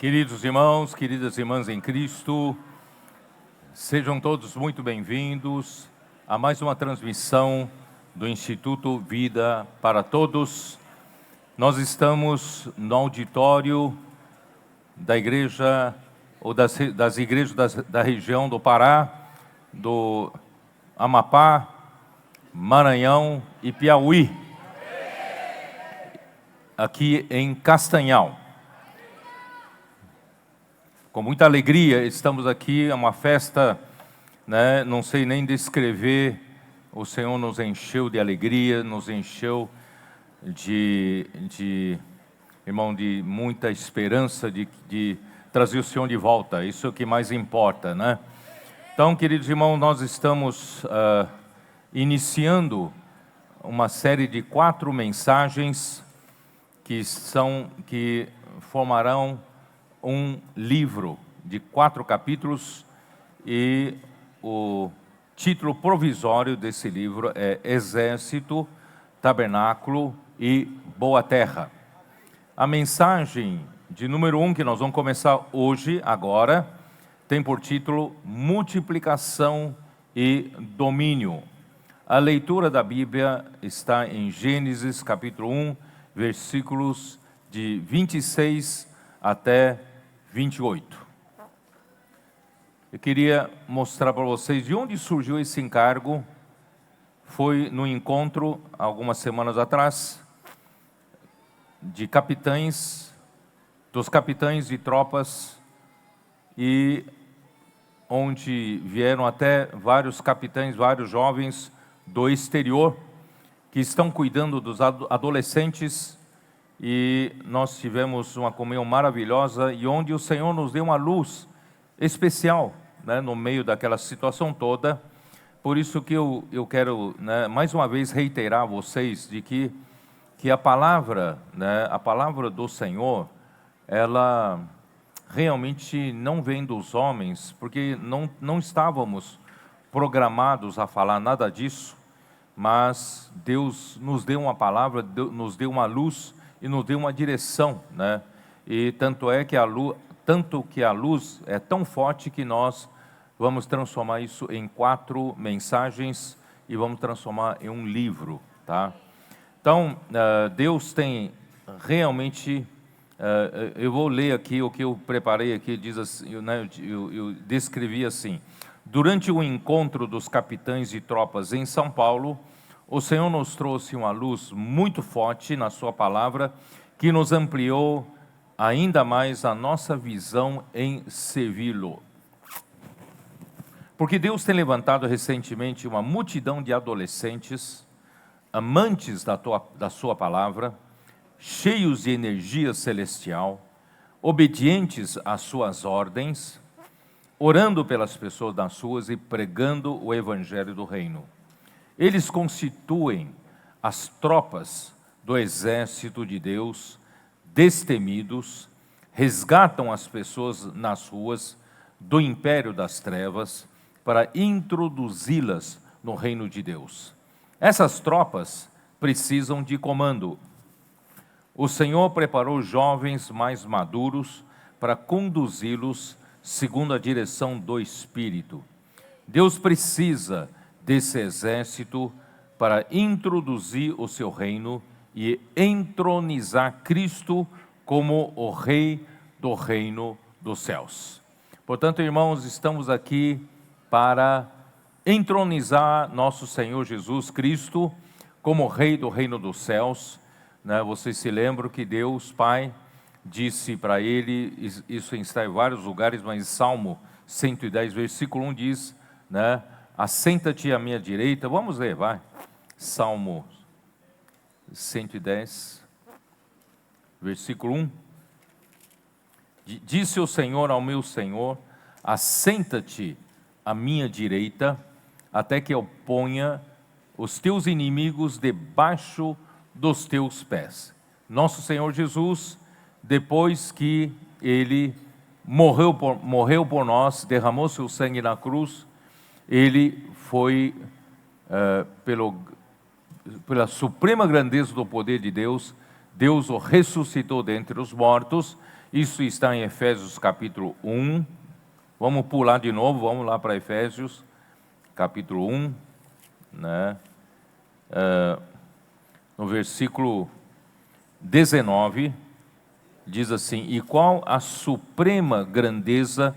Queridos irmãos, queridas irmãs em Cristo, sejam todos muito bem-vindos a mais uma transmissão do Instituto Vida para Todos. Nós estamos no auditório da igreja, ou das igrejas da região do Pará, do Amapá, Maranhão e Piauí, aqui em Castanhal. Com muita alegria estamos aqui, é uma festa, né? Não sei nem descrever. O Senhor nos encheu de alegria, nos encheu irmão, de muita esperança de trazer o Senhor de volta. Isso é o que mais importa, né? Então, queridos irmãos, nós estamos iniciando uma série de 4 mensagens que formarão um livro de 4 capítulos, e o título provisório desse livro é Exército, Tabernáculo e Boa Terra. A mensagem de número 1, que nós vamos começar hoje, agora, tem por título Multiplicação e Domínio. A leitura da Bíblia está em Gênesis capítulo 1, versículos de 26 até 28. Eu queria mostrar para vocês de onde surgiu esse encargo. Foi no encontro, algumas semanas atrás, dos capitães de tropas, e onde vieram até vários capitães, vários jovens do exterior, que estão cuidando dos adolescentes. E nós tivemos uma comunhão maravilhosa, e onde o Senhor nos deu uma luz especial, né, no meio daquela situação toda. Por isso que eu quero, né, mais uma vez reiterar a vocês de que a palavra, né, a palavra do Senhor, ela realmente não vem dos homens, porque não estávamos programados a falar nada disso, mas Deus nos deu uma palavra, nos deu uma luz e nos deu uma direção, né? E tanto que a luz é tão forte que nós vamos transformar isso em 4 mensagens e vamos transformar em um livro, tá? Então, Deus tem realmente, eu vou ler aqui o que eu preparei aqui, diz assim, né, eu descrevi assim: durante o encontro dos capitães de tropas em São Paulo, o Senhor nos trouxe uma luz muito forte na sua palavra, que nos ampliou ainda mais a nossa visão em servi-lo. Porque Deus tem levantado recentemente uma multidão de adolescentes, amantes da sua palavra, cheios de energia celestial, obedientes às suas ordens, orando pelas pessoas nas ruas e pregando o evangelho do reino. Eles constituem as tropas do exército de Deus, destemidos, resgatam as pessoas nas ruas do império das trevas para introduzi-las no reino de Deus. Essas tropas precisam de comando. O Senhor preparou jovens mais maduros para conduzi-los segundo a direção do Espírito. Deus precisa desse exército para introduzir o seu reino e entronizar Cristo como o Rei do reino dos céus. Portanto, irmãos, estamos aqui para entronizar nosso Senhor Jesus Cristo como Rei do reino dos céus, né? Vocês se lembram que Deus Pai disse para ele, isso está em vários lugares, mas em Salmo 110, versículo 1 diz, né? Assenta-te à minha direita. Vamos ler, vai. Salmo 110, versículo 1. Disse o Senhor ao meu Senhor: assenta-te à minha direita, até que eu ponha os teus inimigos debaixo dos teus pés. Nosso Senhor Jesus, depois que Ele morreu por nós, derramou seu sangue na cruz, Ele foi, pela suprema grandeza do poder de Deus, Deus o ressuscitou dentre os mortos, Isso está em Efésios capítulo 1. Vamos pular de novo, vamos lá para Efésios capítulo 1, né? No versículo 19, diz assim: e qual a suprema grandeza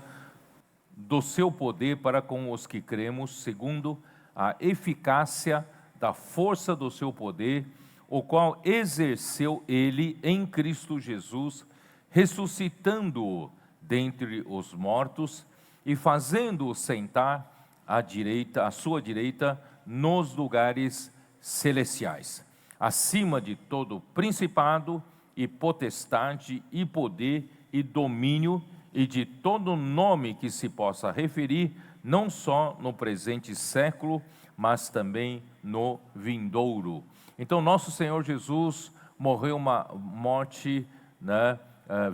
do seu poder para com os que cremos, segundo a eficácia da força do seu poder, o qual exerceu ele em Cristo Jesus, ressuscitando-o dentre os mortos e fazendo-o sentar à sua direita, nos lugares celestiais, acima de todo principado e potestade e poder e domínio, e de todo nome que se possa referir, não só no presente século, mas também no vindouro. Então, nosso Senhor Jesus morreu uma morte, né,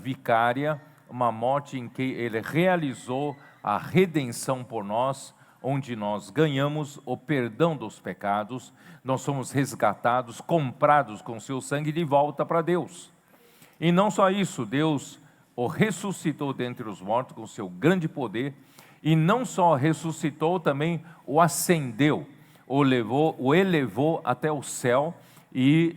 vicária, uma morte em que Ele realizou a redenção por nós, onde nós ganhamos o perdão dos pecados, nós somos resgatados, comprados com seu sangue de volta para Deus. E não só isso, Deus o ressuscitou dentre os mortos com seu grande poder, e não só ressuscitou, também o ascendeu, o elevou até o céu, e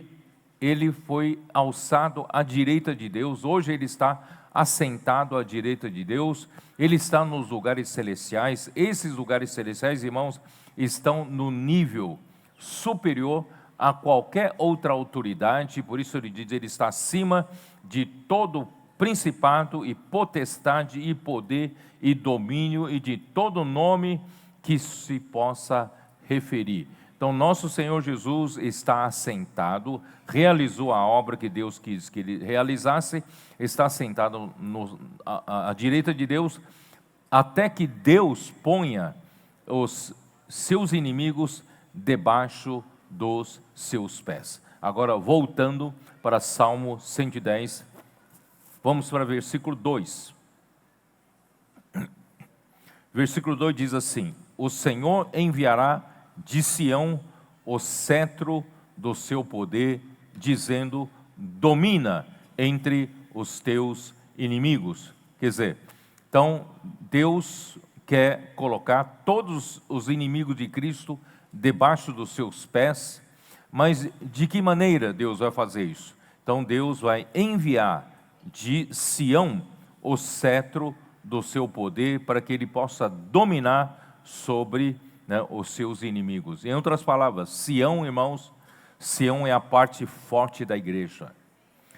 ele foi alçado à direita de Deus. Hoje ele está assentado à direita de Deus, ele está nos lugares celestiais. Esses lugares celestiais, irmãos, estão no nível superior a qualquer outra autoridade, por isso ele diz, ele está acima de todo principado e potestade e poder e domínio e de todo nome que se possa referir. Então, nosso Senhor Jesus está assentado, realizou a obra que Deus quis que ele realizasse, está assentado à direita de Deus, até que Deus ponha os seus inimigos debaixo dos seus pés. Agora, voltando para Salmo 110, vamos para o versículo 2. Versículo 2 diz assim: o Senhor enviará de Sião o cetro do seu poder, dizendo, domina entre os teus inimigos. Quer dizer, então Deus quer colocar todos os inimigos de Cristo debaixo dos seus pés, mas de que maneira Deus vai fazer isso? Então Deus vai enviar de Sião o cetro do seu poder, para que ele possa dominar sobre, né, os seus inimigos. Em outras palavras, Sião, irmãos, Sião é a parte forte da igreja.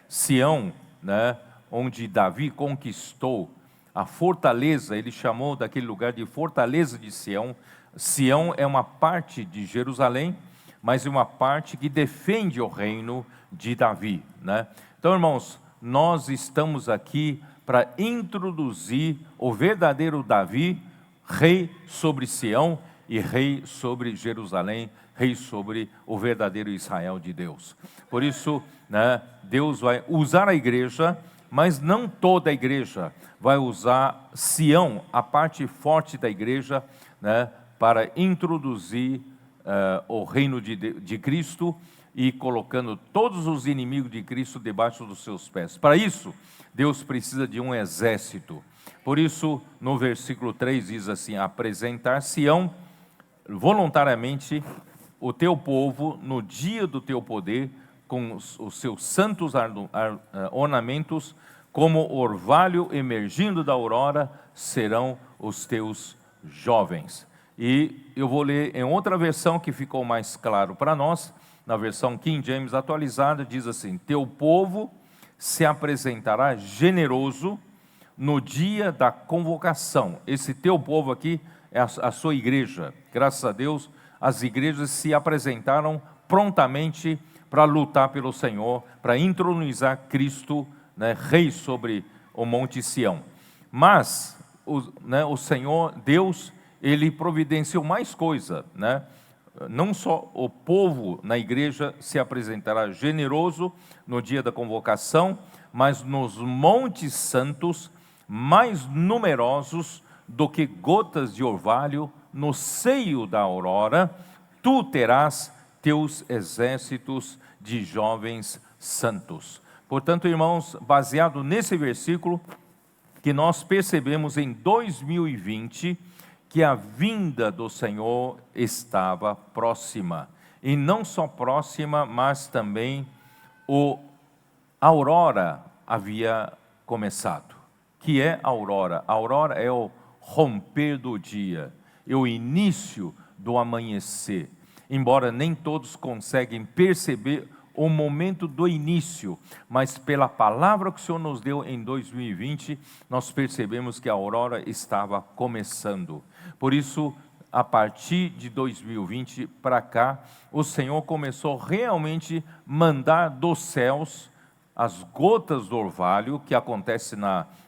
Sião, né, onde Davi conquistou a fortaleza, ele chamou daquele lugar de fortaleza de Sião. Sião é uma parte de Jerusalém, mas é uma parte que defende o reino de Davi, né? Então, irmãos, nós estamos aqui para introduzir o verdadeiro Davi, rei sobre Sião e rei sobre Jerusalém, rei sobre o verdadeiro Israel de Deus. Por isso, né, Deus vai usar a igreja, mas não toda a igreja, vai usar Sião, a parte forte da igreja, né, para introduzir o reino de Cristo, e colocando todos os inimigos de Cristo debaixo dos seus pés. Para isso, Deus precisa de um exército. Por isso, no versículo 3 diz assim: apresentar-se-ão voluntariamente o teu povo no dia do teu poder, com os seus santos ornamentos, como orvalho emergindo da aurora, serão os teus jovens. E eu vou ler em outra versão que ficou mais claro para nós. Na versão King James atualizada, diz assim: teu povo se apresentará generoso no dia da convocação. Esse teu povo aqui é a sua igreja. Graças a Deus, as igrejas se apresentaram prontamente para lutar pelo Senhor, para entronizar Cristo, né, rei sobre o Monte Sião. Mas o Senhor, Deus, ele providenciou mais coisa, né? Não só o povo na igreja se apresentará generoso no dia da convocação, mas nos montes santos, mais numerosos do que gotas de orvalho, no seio da aurora, tu terás teus exércitos de jovens santos. Portanto, irmãos, baseado nesse versículo, que nós percebemos em 2020 que a vinda do Senhor estava próxima. E não só próxima, mas também a aurora havia começado. Que é a aurora? A aurora é o romper do dia, é o início do amanhecer. Embora nem todos conseguem perceber o momento do início, mas pela palavra que o Senhor nos deu em 2020, nós percebemos que a aurora estava começando. Por isso, a partir de 2020 para cá, o Senhor começou realmente a mandar dos céus as gotas do orvalho, que acontece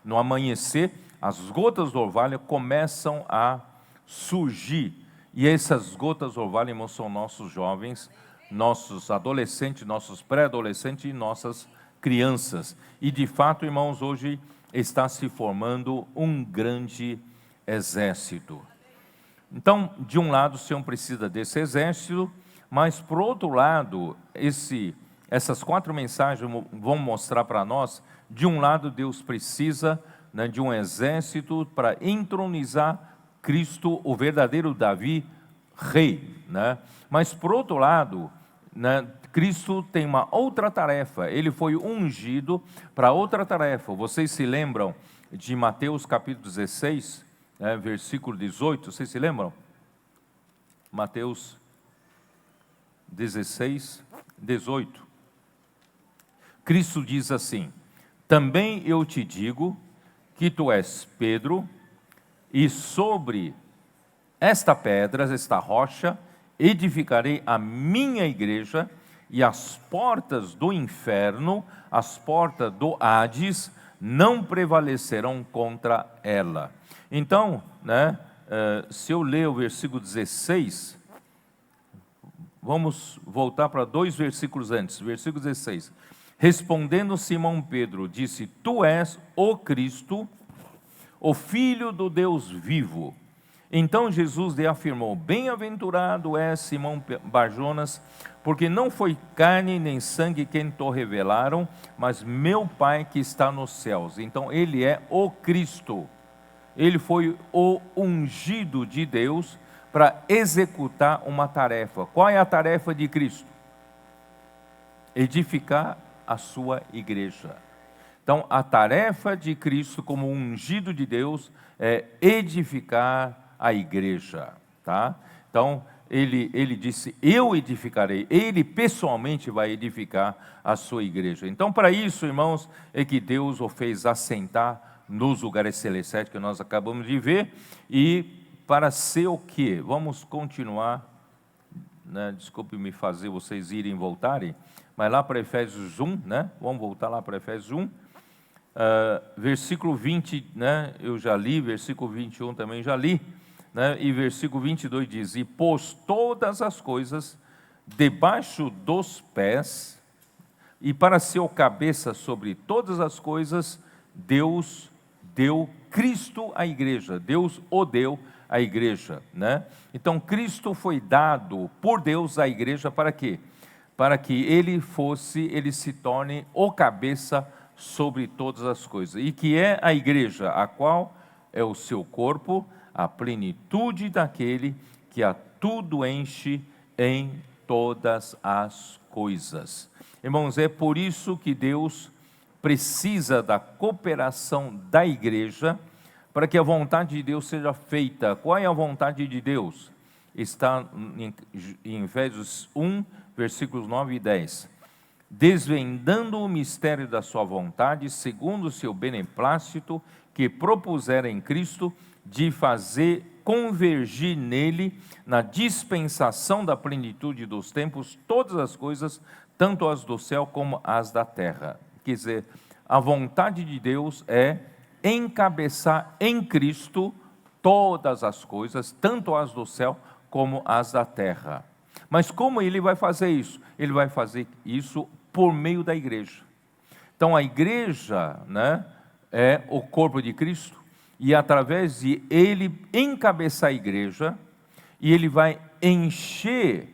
no amanhecer. As gotas do orvalho começam a surgir, e essas gotas do orvalho, irmãos, são nossos jovens, nossos adolescentes, nossos pré-adolescentes e nossas crianças. E de fato, irmãos, hoje está se formando um grande exército. Então, de um lado, o Senhor precisa desse exército, mas por outro lado, essas 4 mensagens vão mostrar para nós, de um lado, Deus precisa, né, de um exército para entronizar Cristo, o verdadeiro Davi, rei, né? Mas por outro lado, né, Cristo tem uma outra tarefa, ele foi ungido para outra tarefa. Vocês se lembram de Mateus capítulo 16, né, versículo 18, vocês se lembram? Mateus 16, 18. Cristo diz assim: também eu te digo que tu és Pedro, e sobre esta pedra, esta rocha, edificarei a minha igreja, e as portas do inferno, as portas do Hades, não prevalecerão contra ela. Então, né, se eu ler o versículo 16, vamos voltar para 2 versículos antes. Versículo 16. Respondendo Simão Pedro, disse: tu és o Cristo, o Filho do Deus vivo. Então Jesus lhe afirmou: bem-aventurado és Simão Barjonas, porque não foi carne nem sangue quem te revelaram, mas meu Pai que está nos céus. Então ele é o Cristo, ele foi o ungido de Deus para executar uma tarefa. Qual é a tarefa de Cristo? Edificar a sua igreja. Então a tarefa de Cristo como ungido de Deus é edificar a igreja, tá? Então, ele disse: eu edificarei, ele pessoalmente vai edificar a sua igreja. Então, para isso, irmãos, é que Deus o fez assentar nos lugares celestiais que nós acabamos de ver, e para ser o quê? Vamos continuar, né? Desculpe me fazer vocês irem e voltarem, mas lá para Efésios 1, né? Vamos voltar lá para Efésios 1, versículo 20, né? Eu já li, versículo 21 também já li, né? E versículo 22 diz: e pôs todas as coisas debaixo dos pés, e para ser o cabeça sobre todas as coisas, Deus deu Cristo à igreja, Deus o deu à igreja, né? Então Cristo foi dado por Deus à igreja para quê? Para que ele se torne o cabeça sobre todas as coisas. E que é a igreja, a qual é o seu corpo, a plenitude daquele que a tudo enche em todas as coisas. Irmãos, é por isso que Deus precisa da cooperação da igreja, para que a vontade de Deus seja feita. Qual é a vontade de Deus? Está em Efésios 1, versículos 9 e 10. Desvendando o mistério da sua vontade, segundo o seu beneplácito, que propusera em Cristo, de fazer convergir nele, na dispensação da plenitude dos tempos, todas as coisas, tanto as do céu como as da terra. Quer dizer, a vontade de Deus é encabeçar em Cristo todas as coisas, tanto as do céu como as da terra. Mas como ele vai fazer isso? Ele vai fazer isso por meio da igreja. Então a igreja, né, é o corpo de Cristo, e através de ele encabeçar a igreja, e ele vai encher,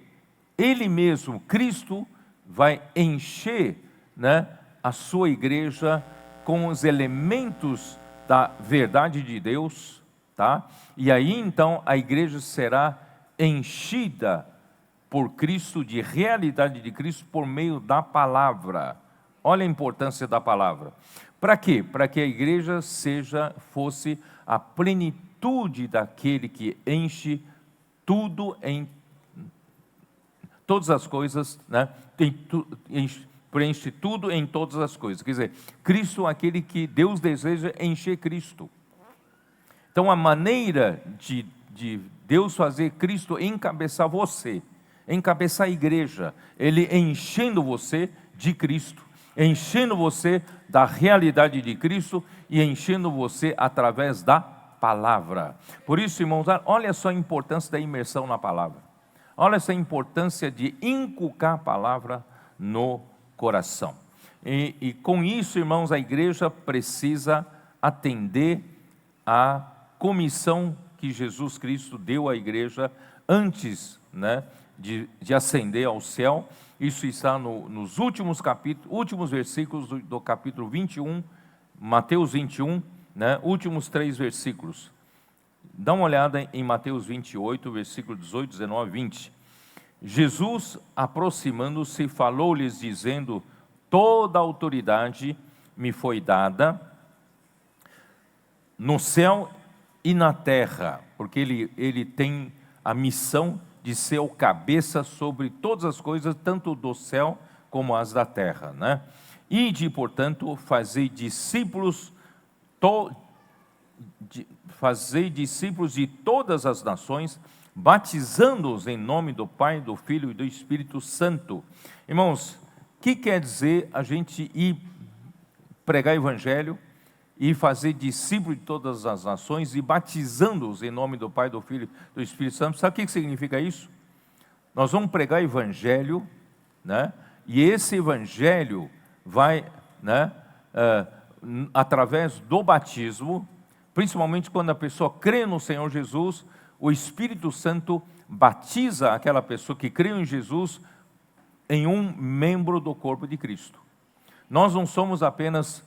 ele mesmo, Cristo, vai encher, né, a sua igreja com os elementos da verdade de Deus, tá? E aí então a igreja será enchida por Cristo, de realidade de Cristo, por meio da palavra. Olha a importância da palavra. Para quê? Para que a igreja fosse a plenitude daquele que enche tudo em todas as coisas, né? Preenche tudo em todas as coisas. Quer dizer, Cristo é aquele que Deus deseja encher Cristo. Então a maneira de Deus fazer Cristo encabeçar você, encabeçar a igreja, Ele enchendo você de Cristo, enchendo você da realidade de Cristo e enchendo você através da palavra. Por isso, irmãos, olha só a importância da imersão na palavra. Olha essa importância de inculcar a palavra no coração. E com isso, irmãos, a igreja precisa atender à comissão que Jesus Cristo deu à igreja antes, né, de ascender ao céu. Isso está nos últimos versículos do capítulo 21, Mateus 21, né, últimos 3 versículos. Dá uma olhada em Mateus 28, versículo 18, 19, 20. Jesus, aproximando-se, falou-lhes dizendo: toda a autoridade me foi dada no céu e na terra, porque ele tem a missão de ser o cabeça sobre todas as coisas, tanto do céu como as da terra, né? Ide, portanto, fazei discípulos de todas as nações, batizando-os em nome do Pai, do Filho e do Espírito Santo. Irmãos, o que quer dizer a gente ir pregar o evangelho e fazer discípulos de todas as nações e batizando-os em nome do Pai, do Filho e do Espírito Santo? Sabe o que significa isso? Nós vamos pregar o evangelho, né? E esse evangelho vai, né, através do batismo, principalmente quando a pessoa crê no Senhor Jesus, o Espírito Santo batiza aquela pessoa que crê em Jesus em um membro do corpo de Cristo. Nós não somos apenas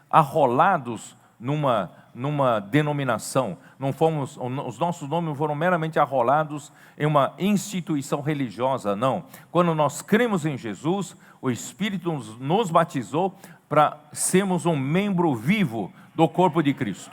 arrolados numa denominação, os nossos nomes não foram meramente arrolados em uma instituição religiosa, não. Quando nós cremos em Jesus, o Espírito nos batizou para sermos um membro vivo do corpo de Cristo.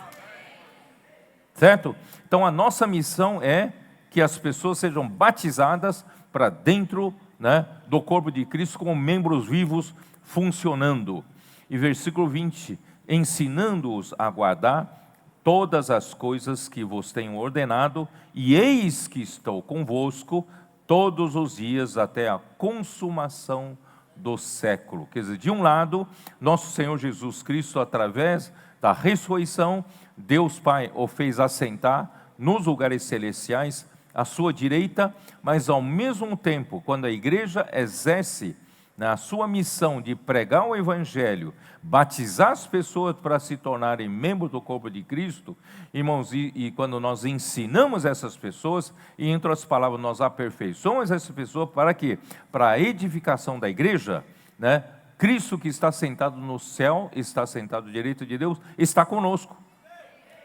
Certo? Então a nossa missão é que as pessoas sejam batizadas para dentro, né, do corpo de Cristo como membros vivos funcionando. E versículo 20, ensinando-os a guardar todas as coisas que vos tenho ordenado, e eis que estou convosco todos os dias até a consumação do século. Quer dizer, de um lado, nosso Senhor Jesus Cristo, através da ressurreição, Deus Pai o fez assentar nos lugares celestiais à sua direita, mas ao mesmo tempo, quando a igreja exerce a sua missão de pregar o evangelho, batizar as pessoas para se tornarem membros do corpo de Cristo, irmãos, e quando nós ensinamos essas pessoas, e entre outras palavras, nós aperfeiçoamos essas pessoas para quê? Para a edificação da igreja, né? Cristo que está sentado no céu, está sentado à direita de Deus, está conosco.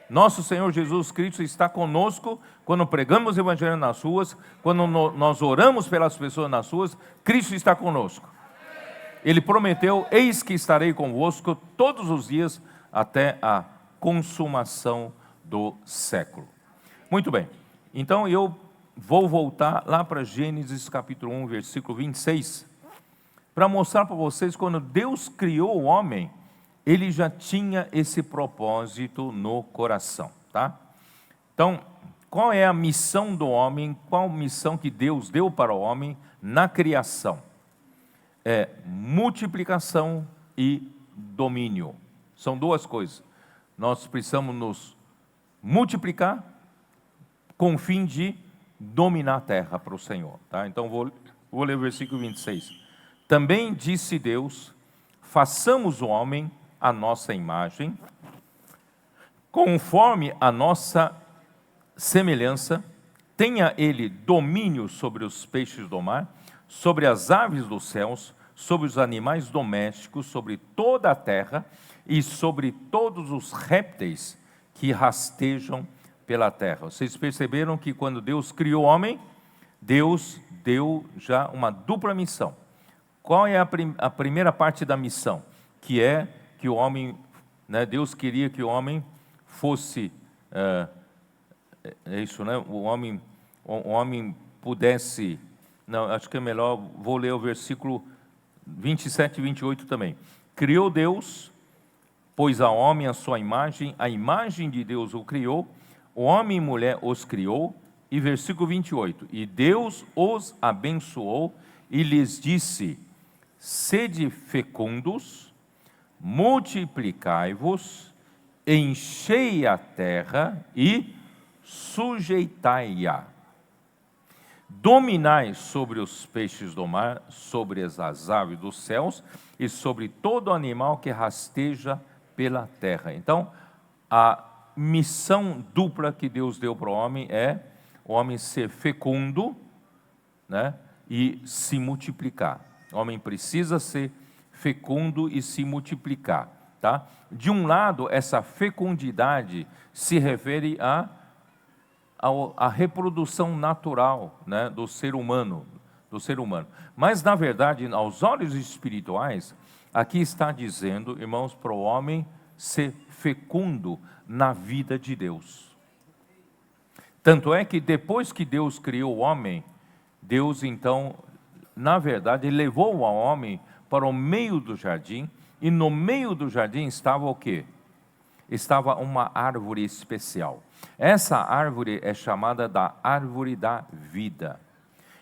Nosso Senhor Jesus Cristo está conosco quando pregamos o evangelho nas ruas, quando nós oramos pelas pessoas nas ruas, Cristo está conosco. Ele prometeu: eis que estarei convosco todos os dias até a consumação do século. Muito bem, então eu vou voltar lá para Gênesis capítulo 1, versículo 26, para mostrar para vocês, quando Deus criou o homem, Ele já tinha esse propósito no coração, tá? Então, qual é a missão do homem? Qual a missão que Deus deu para o homem na criação? É multiplicação e domínio. São duas coisas. Nós precisamos nos multiplicar com o fim de dominar a terra para o Senhor, tá? Então, vou ler o versículo 26. Também disse Deus: façamos o homem a nossa imagem, conforme a nossa semelhança, tenha ele domínio sobre os peixes do mar, sobre as aves dos céus, sobre os animais domésticos, sobre toda a terra e sobre todos os répteis que rastejam pela terra. Vocês perceberam que quando Deus criou o homem, Deus deu já uma dupla missão. Qual é a primeira parte da missão? Que é que o homem, né, Deus queria que o homem fosse, é isso, né? O homem pudesse, não, acho que é melhor, vou ler o versículo 27 e 28 também. Criou Deus, pôs ao homem a sua imagem, a imagem de Deus o criou, o homem e mulher os criou, e versículo 28, e Deus os abençoou e lhes disse: sede fecundos, multiplicai-vos, enchei a terra e sujeitai-a. Dominai sobre os peixes do mar, sobre as aves dos céus e sobre todo animal que rasteja pela terra. Então, a missão dupla que Deus deu para o homem é o homem ser fecundo, né, e se multiplicar. O homem precisa ser fecundo e se multiplicar. Tá? De um lado, essa fecundidade se refere a reprodução natural, né, do ser humano. Mas, na verdade, aos olhos espirituais, aqui está dizendo, irmãos, para o homem ser fecundo na vida de Deus. Tanto é que depois que Deus criou o homem, Deus então, na verdade, levou o homem para o meio do jardim, e no meio do jardim estava o quê? Estava uma árvore especial. Essa árvore é chamada da árvore da vida.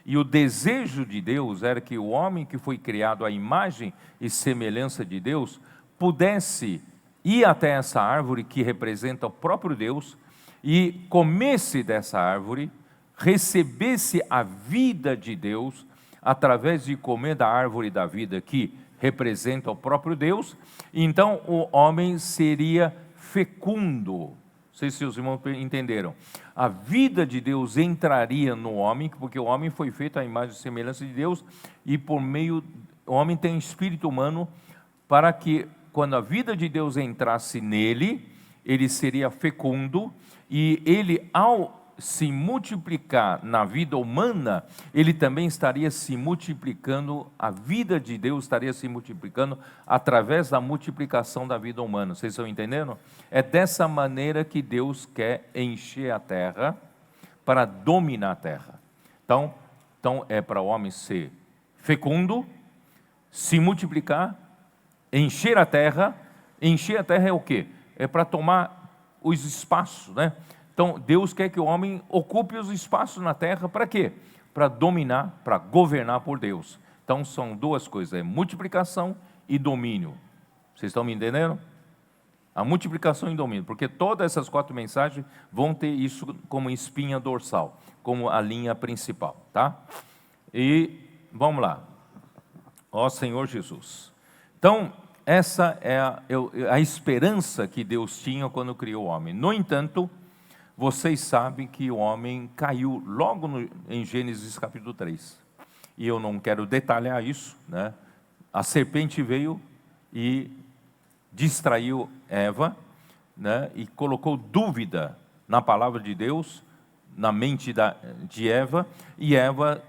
E o desejo de Deus era que o homem que foi criado à imagem e semelhança de Deus pudesse ir até essa árvore que representa o próprio Deus e comesse dessa árvore, recebesse a vida de Deus através de comer da árvore da vida que representa o próprio Deus. Então o homem seria fecundo. Não sei se os irmãos entenderam. A vida de Deus entraria no homem, porque o homem foi feito à imagem e semelhança de Deus, e por meio, o homem tem espírito humano, para que quando a vida de Deus entrasse nele, ele seria fecundo, e ele, ao se multiplicar na vida humana, ele também estaria se multiplicando, a vida de Deus estaria se multiplicando através da multiplicação da vida humana. Vocês estão entendendo? É dessa maneira que Deus quer encher a terra, para dominar a terra. Então é para o homem ser fecundo, se multiplicar, encher a terra. Encher a terra é o quê? É para tomar os espaços, né? Então, Deus quer que o homem ocupe os espaços na terra, para quê? Para dominar, para governar por Deus. Então, são duas coisas, é multiplicação e domínio. Vocês estão me entendendo? A multiplicação e domínio, porque todas essas 4 mensagens vão ter isso como espinha dorsal, como a linha principal, tá? E, vamos lá. Ó Senhor Jesus. Então, essa é a esperança que Deus tinha quando criou o homem. No entanto, vocês sabem que o homem caiu logo em Gênesis capítulo 3. E eu não quero detalhar isso, né? A serpente veio e distraiu Eva, né? E colocou dúvida na palavra de Deus, na mente de Eva, e Eva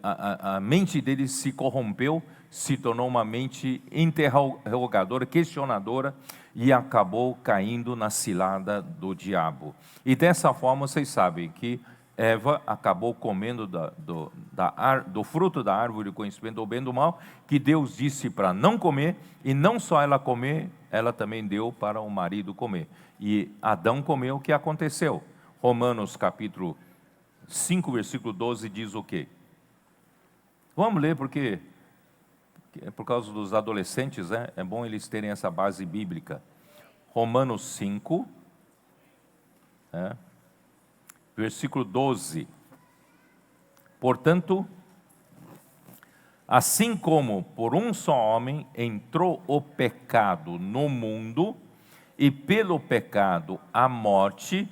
a mente dele se corrompeu, se tornou uma mente interrogadora, questionadora, e acabou caindo na cilada do diabo. E dessa forma, vocês sabem que Eva acabou comendo do fruto da árvore do conhecimento do bem e do mal, que Deus disse para não comer, e não só ela comer, ela também deu para o marido comer. E Adão comeu, o que aconteceu? Romanos capítulo 5, versículo 12 diz o quê? Vamos ler, porque por causa dos adolescentes, né, é bom eles terem essa base bíblica. Romanos 5, versículo 12. Portanto, assim como por um só homem entrou o pecado no mundo, e pelo pecado a morte,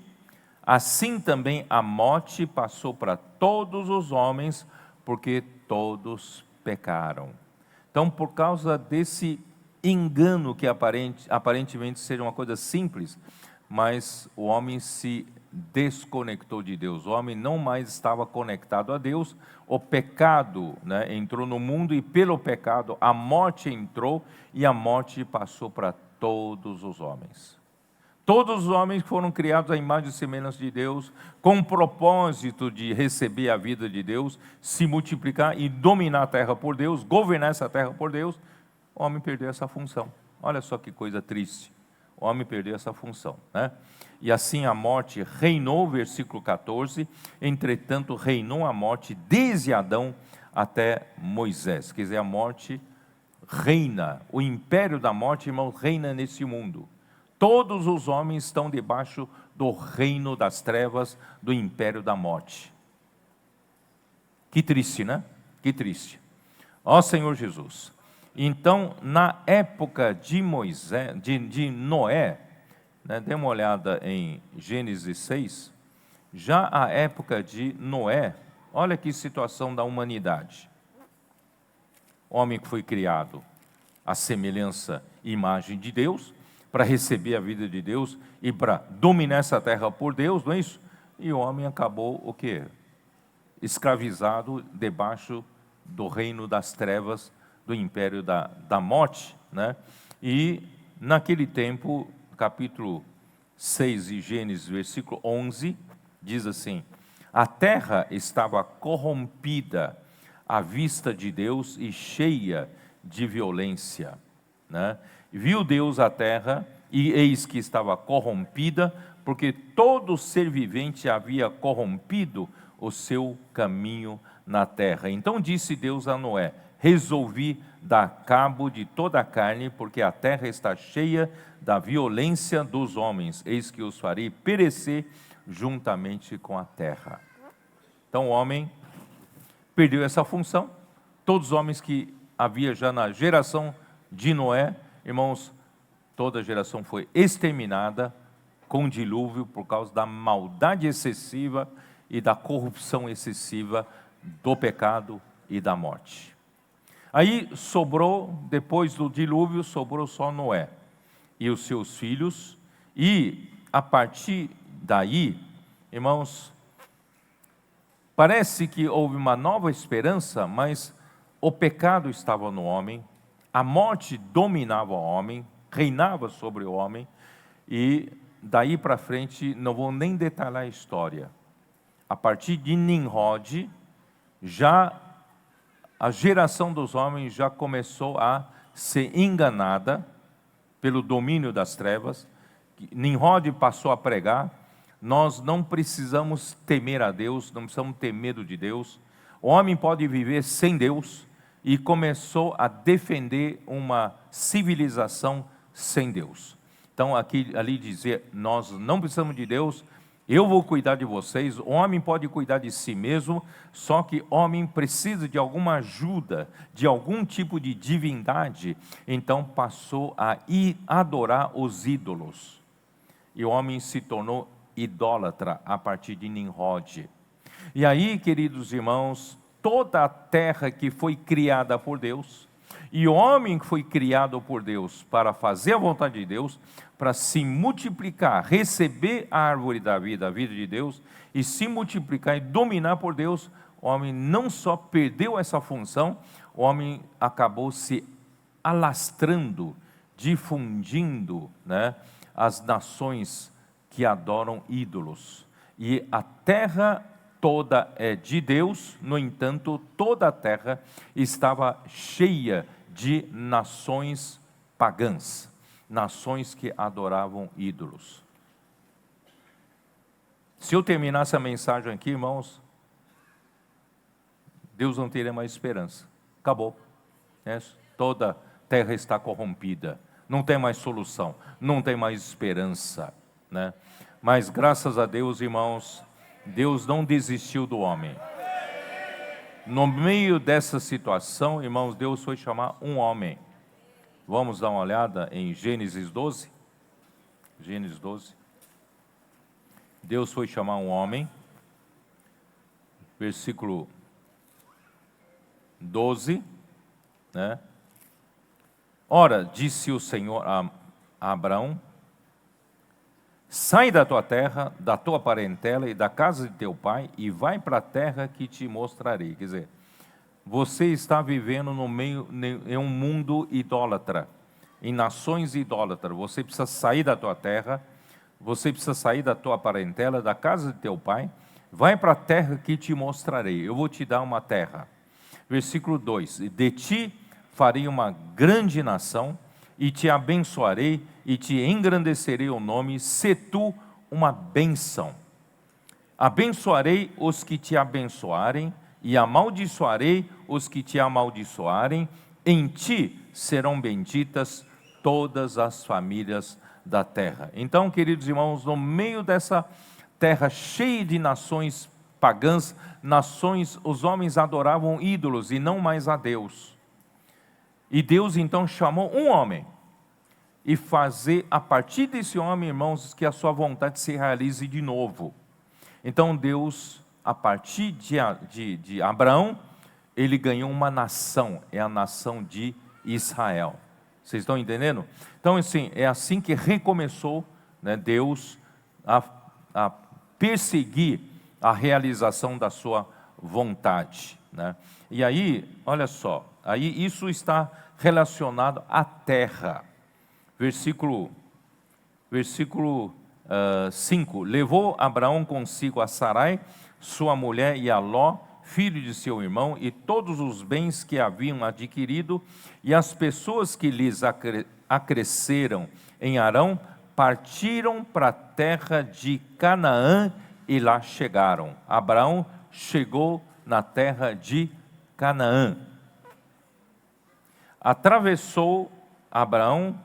assim também a morte passou para todos os homens, porque todos pecaram. Então, por causa desse engano que aparentemente seja uma coisa simples, mas o homem se desconectou de Deus. O homem não mais estava conectado a Deus. O pecado, né, entrou no mundo e pelo pecado a morte entrou e a morte passou para todos os homens. Todos os homens foram criados à imagem e semelhança de Deus, com o propósito de receber a vida de Deus, se multiplicar e dominar a terra por Deus, governar essa terra por Deus. O homem perdeu essa função. Olha só que coisa triste. O homem perdeu essa função, né? E assim a morte reinou, versículo 14, entretanto reinou a morte desde Adão até Moisés. Quer dizer, a morte reina, o império da morte, irmão, reina nesse mundo. Todos os homens estão debaixo do reino das trevas, do império da morte. Que triste, né? Que triste. Ó Senhor Jesus. Então, na época de Moisés, de Noé, né, dê uma olhada em Gênesis 6, já a época de Noé, olha que situação da humanidade. O homem que foi criado à semelhança e imagem de Deus, para receber a vida de Deus e para dominar essa terra por Deus, não é isso? E o homem acabou o quê? Escravizado debaixo do reino das trevas, do império da morte, né? E naquele tempo, capítulo 6 de Gênesis, versículo 11, diz assim: a terra estava corrompida à vista de Deus e cheia de violência, né? Viu Deus a terra, e eis que estava corrompida, porque todo ser vivente havia corrompido o seu caminho na terra. Então disse Deus a Noé: resolvi dar cabo de toda a carne, porque a terra está cheia da violência dos homens, eis que os farei perecer juntamente com a terra. Então o homem perdeu essa função. Todos os homens que havia já na geração de Noé, irmãos, toda a geração foi exterminada com dilúvio por causa da maldade excessiva e da corrupção excessiva do pecado e da morte. Aí sobrou, depois do dilúvio, sobrou só Noé e os seus filhos, e a partir daí, irmãos, parece que houve uma nova esperança, mas o pecado estava no homem, a morte dominava o homem, reinava sobre o homem, e daí para frente, não vou nem detalhar a história. A partir de Nimrod, já a geração dos homens já começou a ser enganada pelo domínio das trevas. Nimrod passou a pregar: nós não precisamos temer a Deus, não precisamos ter medo de Deus, o homem pode viver sem Deus, e começou a defender uma civilização sem Deus. Então ali dizer: nós não precisamos de Deus, eu vou cuidar de vocês. O homem pode cuidar de si mesmo, só que o homem precisa de alguma ajuda, de algum tipo de divindade. Então passou a adorar os ídolos, e o homem se tornou idólatra a partir de Nimrod. E aí, queridos irmãos, toda a terra que foi criada por Deus, e o homem que foi criado por Deus para fazer a vontade de Deus, para se multiplicar, receber a árvore da vida, a vida de Deus, e se multiplicar e dominar por Deus, o homem não só perdeu essa função, o homem acabou se alastrando, difundindo, né, as nações que adoram ídolos. E a terra toda é de Deus, no entanto, toda a terra estava cheia de nações pagãs, nações que adoravam ídolos. Se eu terminasse a mensagem aqui, irmãos, Deus não teria mais esperança. Acabou. Toda a terra está corrompida. Não tem mais solução. Não tem mais esperança, né? Mas graças a Deus, irmãos, Deus não desistiu do homem. No meio dessa situação, irmãos, Deus foi chamar um homem. Vamos dar uma olhada em Gênesis 12. Gênesis 12. Deus foi chamar um homem. Versículo 12. né? Ora, disse o Senhor a Abraão: sai da tua terra, da tua parentela e da casa de teu pai e vai para a terra que te mostrarei. Quer dizer, você está vivendo no meio, em um mundo idólatra, em nações idólatras. Você precisa sair da tua terra, você precisa sair da tua parentela, da casa de teu pai, vai para a terra que te mostrarei. Eu vou te dar uma terra. Versículo 2: de ti farei uma grande nação, e te abençoarei, e te engrandecerei o nome, se tu uma bênção. Abençoarei os que te abençoarem, e amaldiçoarei os que te amaldiçoarem. Em ti serão benditas todas as famílias da terra. Então, queridos irmãos, no meio dessa terra cheia de nações pagãs, nações, os homens adoravam ídolos e não mais a Deus. E Deus então chamou um homem, e fazer a partir desse homem, irmãos, que a sua vontade se realize de novo. Então Deus, a partir de Abraão, ele ganhou uma nação, é a nação de Israel. Vocês estão entendendo? Então, assim, é assim que recomeçou, né, Deus a perseguir a realização da sua vontade, né? E aí, olha só, aí isso está relacionado à terra. Versículo 5: levou Abraão consigo a Sarai, sua mulher, e a Ló, filho de seu irmão, e todos os bens que haviam adquirido, e as pessoas que lhes acresceram em Harã, partiram para a terra de Canaã, e lá chegaram. Abraão chegou na terra de Canaã. Atravessou Abraão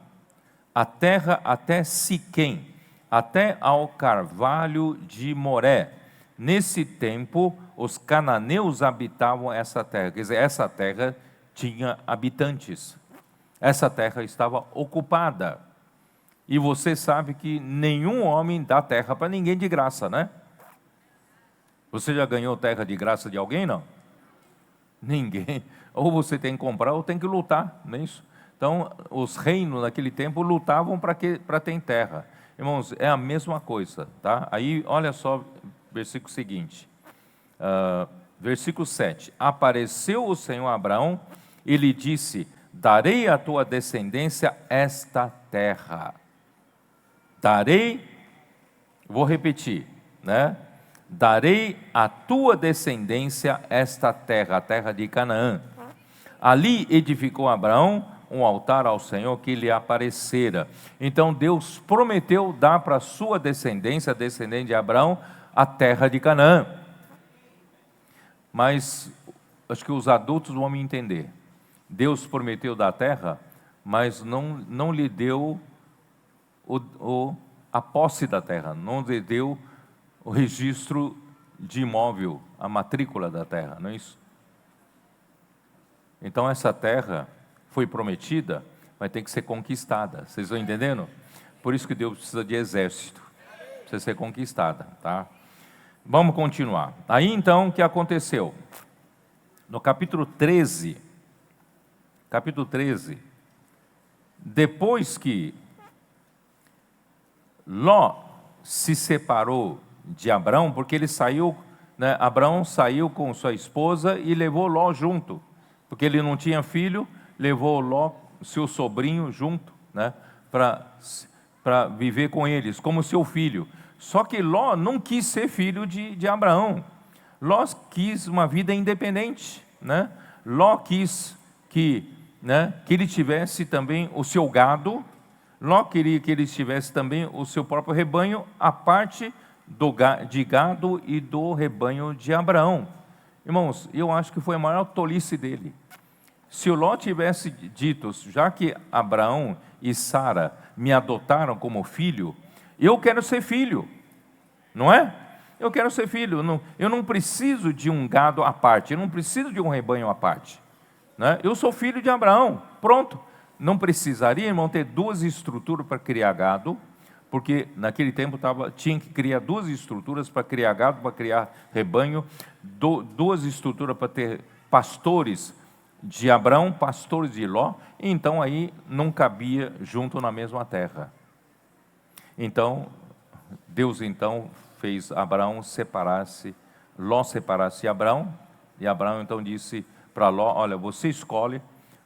a terra até Siquém, até ao carvalho de Moré. Nesse tempo, os cananeus habitavam essa terra. Quer dizer, essa terra tinha habitantes. Essa terra estava ocupada. E você sabe que nenhum homem dá terra para ninguém de graça, né? Você já ganhou terra de graça de alguém, não? Ninguém. Ou você tem que comprar ou tem que lutar, não é isso? Então, os reinos naquele tempo lutavam para ter terra. Irmãos, é a mesma coisa, tá? Aí, olha só, versículo seguinte, versículo 7. Apareceu o Senhor a Abraão e lhe disse: darei à tua descendência esta terra. Darei, vou repetir, né? Darei à tua descendência esta terra, a terra de Canaã. Ali edificou Abraão um altar ao Senhor que lhe aparecera. Então Deus prometeu dar para a sua descendência, a descendente de Abraão, a terra de Canaã. Mas acho que os adultos vão me entender. Deus prometeu dar a terra, mas não lhe deu a posse da terra, não lhe deu o registro de imóvel, a matrícula da terra, não é isso? Então essa terra foi prometida, mas tem que ser conquistada. Vocês estão entendendo? Por isso que Deus precisa de exército, precisa ser conquistada, tá? Vamos continuar. Aí então, o que aconteceu? No capítulo 13, depois que Ló se separou de Abraão, porque ele saiu, né, Abraão saiu com sua esposa e levou Ló junto, porque ele não tinha filho, levou Ló, seu sobrinho, junto, né, para viver com eles, como seu filho. Só que Ló não quis ser filho de Abraão. Ló quis uma vida independente, né? Ló quis que ele tivesse também o seu gado. Ló queria que ele tivesse também o seu próprio rebanho, a parte de gado e do rebanho de Abraão. Irmãos, eu acho que foi a maior tolice dele. Se o Ló tivesse dito: já que Abraão e Sara me adotaram como filho, eu quero ser filho, não é? Eu quero ser filho, eu não preciso de um gado à parte, eu não preciso de um rebanho à parte, né? Eu sou filho de Abraão, pronto. Não precisaria, irmão, ter duas estruturas para criar gado, porque naquele tempo tinha que criar duas estruturas para criar gado, para criar rebanho, duas estruturas para ter pastores de Abrão, pastores de Ló, e então aí não cabia junto na mesma terra. Então, Deus então fez Abraão separasse, Ló separasse Abrão, e Abraão então disse para Ló, olha, você escolhe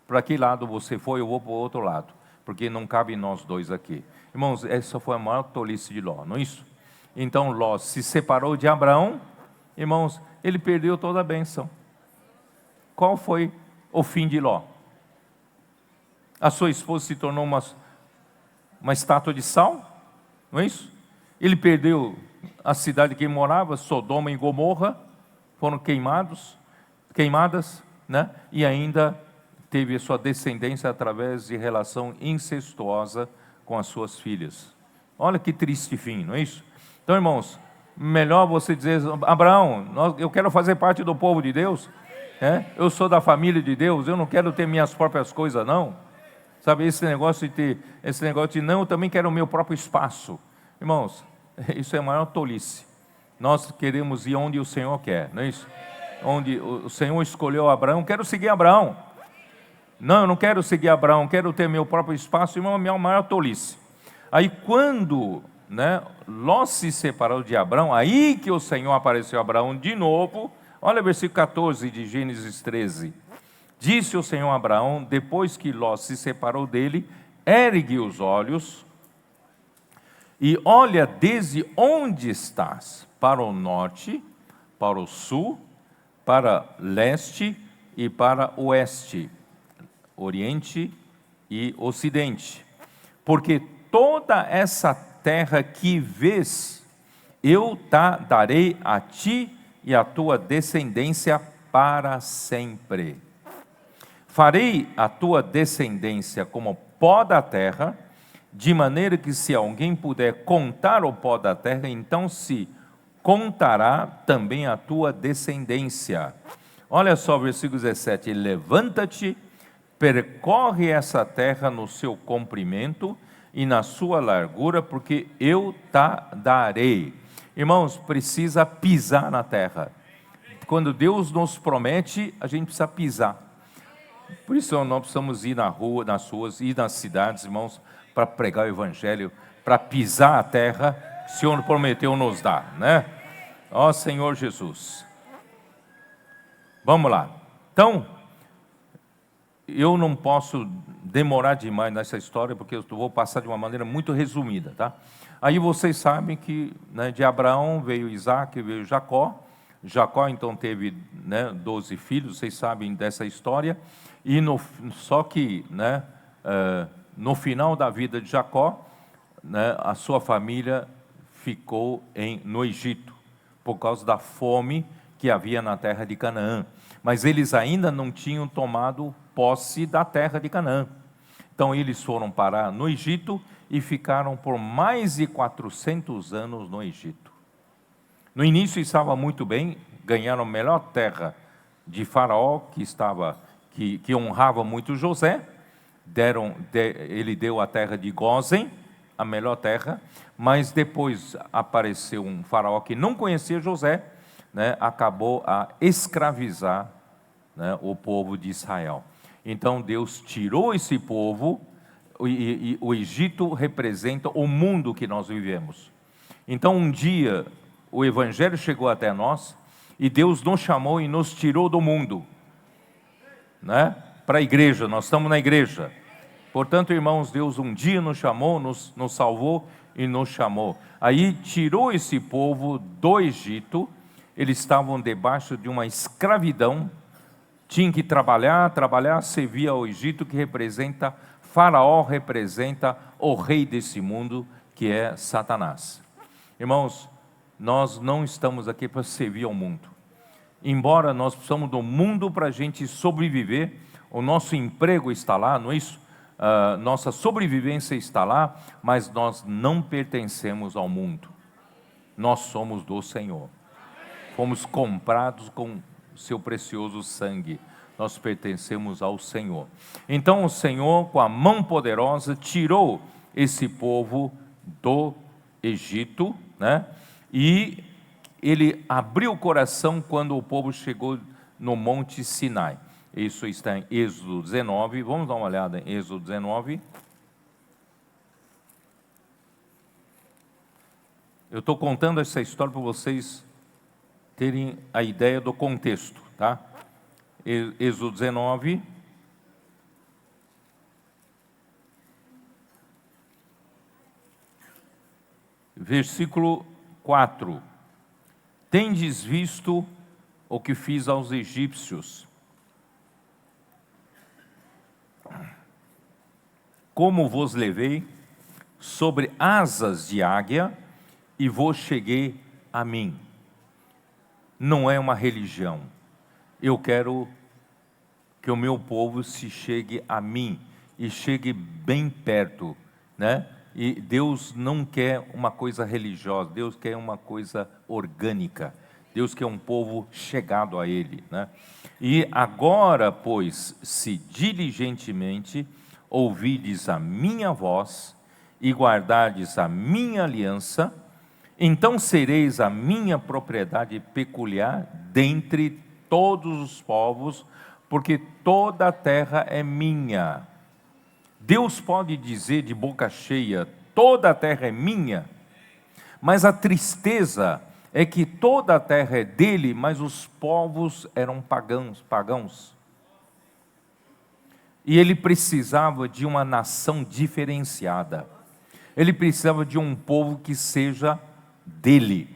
para que lado você for, eu vou para o outro lado, porque não cabe nós dois aqui. Irmãos, essa foi a maior tolice de Ló, não é isso? Então Ló se separou de Abraão, irmãos, ele perdeu toda a bênção. Qual foi o fim de Ló? A sua esposa se tornou uma estátua de sal, não é isso? Ele perdeu a cidade que ele morava, Sodoma e Gomorra, foram queimadas, né? E ainda teve a sua descendência através de relação incestuosa com as suas filhas. Olha que triste fim, não é isso? Então, irmãos, melhor você dizer, Abraão, eu quero fazer parte do povo de Deus, eu sou da família de Deus, eu não quero ter minhas próprias coisas, não. Sabe, esse negócio de não, eu também quero o meu próprio espaço. Irmãos, isso é a maior tolice. Nós queremos ir onde o Senhor quer, não é isso? Onde o Senhor escolheu Abraão, quero seguir Abraão. Não, eu não quero seguir Abraão, quero ter meu próprio espaço, irmão, é a minha maior tolice. Aí quando, Ló se separou de Abraão, aí que o Senhor apareceu a Abraão de novo. Olha o versículo 14 de Gênesis 13. Disse o Senhor a Abraão, depois que Ló se separou dele, ergue os olhos e olha desde onde estás, para o norte, para o sul, para leste e para oeste, oriente e ocidente. Porque toda essa terra que vês, eu darei a ti e à tua descendência para sempre. Farei a tua descendência como pó da terra, de maneira que se alguém puder contar o pó da terra, então se contará também a tua descendência. Olha só o versículo 17, levanta-te, percorre essa terra no seu comprimento e na sua largura, porque eu te darei. Irmãos, precisa pisar na terra. Quando Deus nos promete, a gente precisa pisar. Por isso nós precisamos ir na rua, nas ruas, ir nas cidades, irmãos, para pregar o Evangelho, para pisar a terra que o Senhor prometeu nos dar, né? Ó Senhor Jesus. Vamos lá. Então, eu não posso demorar demais nessa história, porque eu vou passar de uma maneira muito resumida, tá? Aí vocês sabem que de Abraão veio Isaac, veio Jacó. Jacó então teve 12 filhos, vocês sabem dessa história. E só que no final da vida de Jacó, a sua família ficou no Egito, por causa da fome que havia na terra de Canaã. Mas eles ainda não tinham tomado posse da terra de Canaã. Então eles foram parar no Egito e ficaram por mais de 400 anos no Egito. No início estava muito bem, ganharam a melhor terra de Faraó, que honrava muito José. Ele deu a terra de Gósen, a melhor terra, mas depois apareceu um faraó que não conhecia José, acabou a escravizar o povo de Israel. Então Deus tirou esse povo, e o Egito representa o mundo que nós vivemos. Então um dia o Evangelho chegou até nós, e Deus nos chamou e nos tirou do mundo, para a igreja, nós estamos na igreja. Portanto, irmãos, Deus um dia nos chamou, nos salvou e nos chamou. Aí tirou esse povo do Egito, eles estavam debaixo de uma escravidão, tinham que trabalhar, servir ao Egito, que representa, Faraó representa o rei desse mundo, que é Satanás. Irmãos, nós não estamos aqui para servir ao mundo. Embora nós precisamos do mundo para a gente sobreviver, o nosso emprego está lá, não é isso? Nossa sobrevivência está lá, mas nós não pertencemos ao mundo. Nós somos do Senhor. Fomos comprados com seu precioso sangue. Nós pertencemos ao Senhor. Então o Senhor, com a mão poderosa, tirou esse povo do Egito, e ele abriu o coração quando o povo chegou no Monte Sinai. Isso está em Êxodo 19. Vamos dar uma olhada em Êxodo 19. Eu estou contando essa história para vocês terem a ideia do contexto, tá? Êxodo 19. Versículo 4. Tendes visto o que fiz aos egípcios, como vos levei sobre asas de águia e vos cheguei a mim. Não é uma religião. Eu quero que o meu povo se chegue a mim e chegue bem perto, né? E Deus não quer uma coisa religiosa, Deus quer uma coisa orgânica. Deus quer um povo chegado a Ele, né? E agora, pois, se diligentemente ouvides a minha voz e guardardes a minha aliança, então sereis a minha propriedade peculiar dentre todos os povos, porque toda a terra é minha. Deus pode dizer de boca cheia, toda a terra é minha, mas a tristeza é que toda a terra é dele, mas os povos eram pagãos. E ele precisava de uma nação diferenciada. Ele precisava de um povo que seja dele.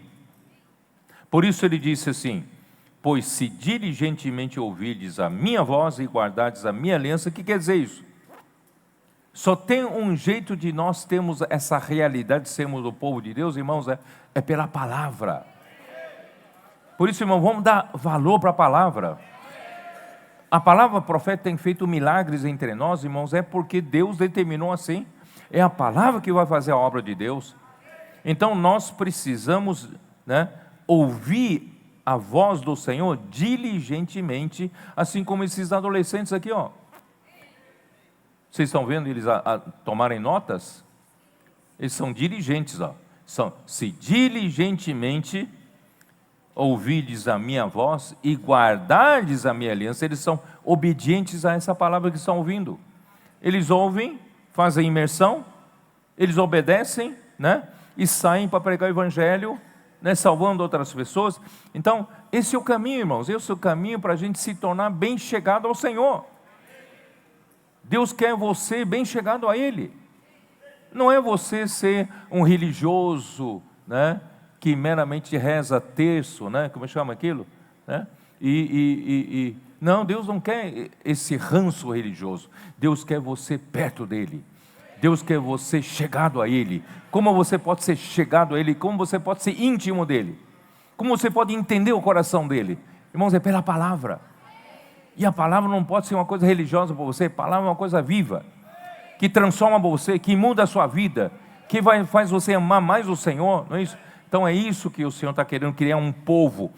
Por isso ele disse assim: pois se diligentemente ouvirdes a minha voz e guardardes a minha aliança. O que quer dizer isso? Só tem um jeito de nós termos essa realidade de sermos o povo de Deus, irmãos, é pela palavra. Por isso, irmão, vamos dar valor para a palavra. A palavra profeta tem feito milagres entre nós, irmãos, é porque Deus determinou assim. É a palavra que vai fazer a obra de Deus. Então nós precisamos, né, ouvir a voz do Senhor diligentemente, assim como esses adolescentes aqui, ó. Vocês estão vendo eles tomarem notas? Eles são diligentes, ó. Se diligentemente ouvides a minha voz e guardardes a minha aliança, eles são obedientes a essa palavra que estão ouvindo. Eles ouvem, fazem imersão, eles obedecem, né? E saem para pregar o evangelho, né? Salvando outras pessoas. Então, esse é o caminho, irmãos, esse é o caminho para a gente se tornar bem chegado ao Senhor. Deus quer você bem chegado a Ele. Não é você ser um religioso, né, que meramente reza terço, né, como chama aquilo, né? Não, Deus não quer esse ranço religioso. Deus quer você perto dele. Deus quer você chegado a Ele. Como você pode ser chegado a Ele? Como você pode ser íntimo dEle? Como você pode entender o coração dEle? Irmãos, é pela palavra. E a palavra não pode ser uma coisa religiosa para você. A palavra é uma coisa viva, que transforma você, que muda a sua vida, que faz você amar mais o Senhor, não é isso? Então é isso que o Senhor está querendo, criar um povo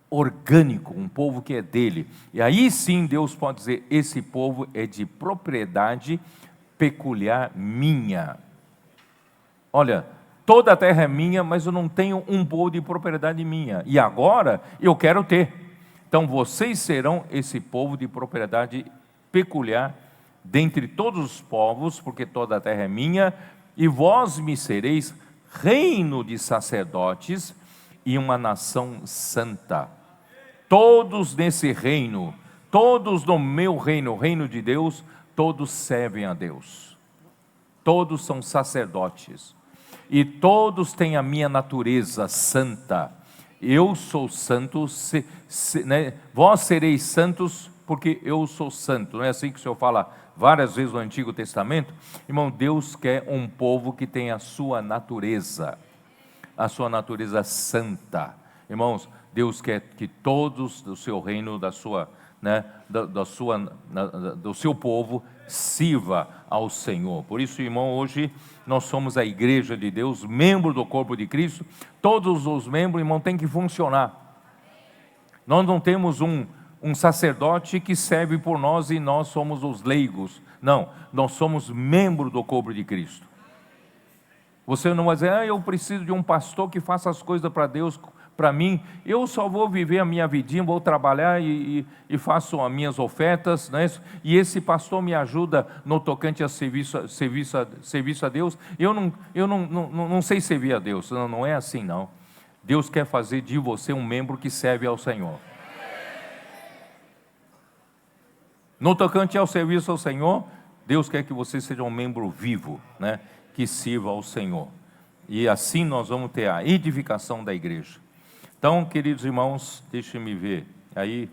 orgânico, um povo que é dele. E aí sim Deus pode dizer: esse povo é de propriedade peculiar minha. Olha, toda a terra é minha, mas eu não tenho um povo de propriedade minha, e agora eu quero ter. Então vocês serão esse povo de propriedade peculiar dentre todos os povos, porque toda a terra é minha, e vós me sereis reino de sacerdotes e uma nação santa. Todos nesse reino, todos no meu reino, o reino de Deus, todos servem a Deus. Todos são sacerdotes. E todos têm a minha natureza santa. Eu sou santo, né? Vós sereis santos porque eu sou santo. Não é assim que o Senhor fala várias vezes no Antigo Testamento? Irmão, Deus quer um povo que tem a sua natureza santa. Irmãos, Deus quer que todos do seu reino, né, do seu povo, sirva ao Senhor. Por isso, irmão, hoje nós somos a igreja de Deus, membro do corpo de Cristo. Todos os membros, irmão, têm que funcionar. Nós não temos um sacerdote que serve por nós e nós somos os leigos. Não, nós somos membro do corpo de Cristo. Você não vai dizer: eu preciso de um pastor que faça as coisas para Deus para mim, eu só vou viver a minha vidinha, vou trabalhar e faço as minhas ofertas, né? E esse pastor me ajuda no tocante a serviço a Deus. Eu não sei servir a Deus, não é assim não. Deus quer fazer de você um membro que serve ao Senhor. No tocante ao serviço ao Senhor, Deus quer que você seja um membro vivo, né? Que sirva ao Senhor. E assim nós vamos ter a edificação da igreja. Então, queridos irmãos, deixem-me ver aí.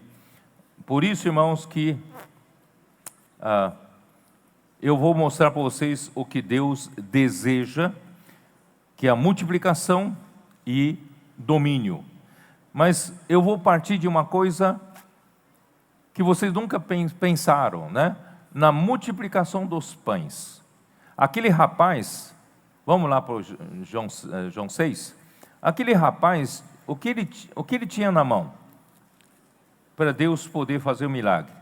Por isso, irmãos, que eu vou mostrar para vocês o que Deus deseja, que é a multiplicação e domínio. Mas eu vou partir de uma coisa que vocês nunca pensaram, né? Na multiplicação dos pães. Aquele rapaz, vamos lá para João 6, aquele rapaz, o que ele tinha na mão para Deus poder fazer o milagre?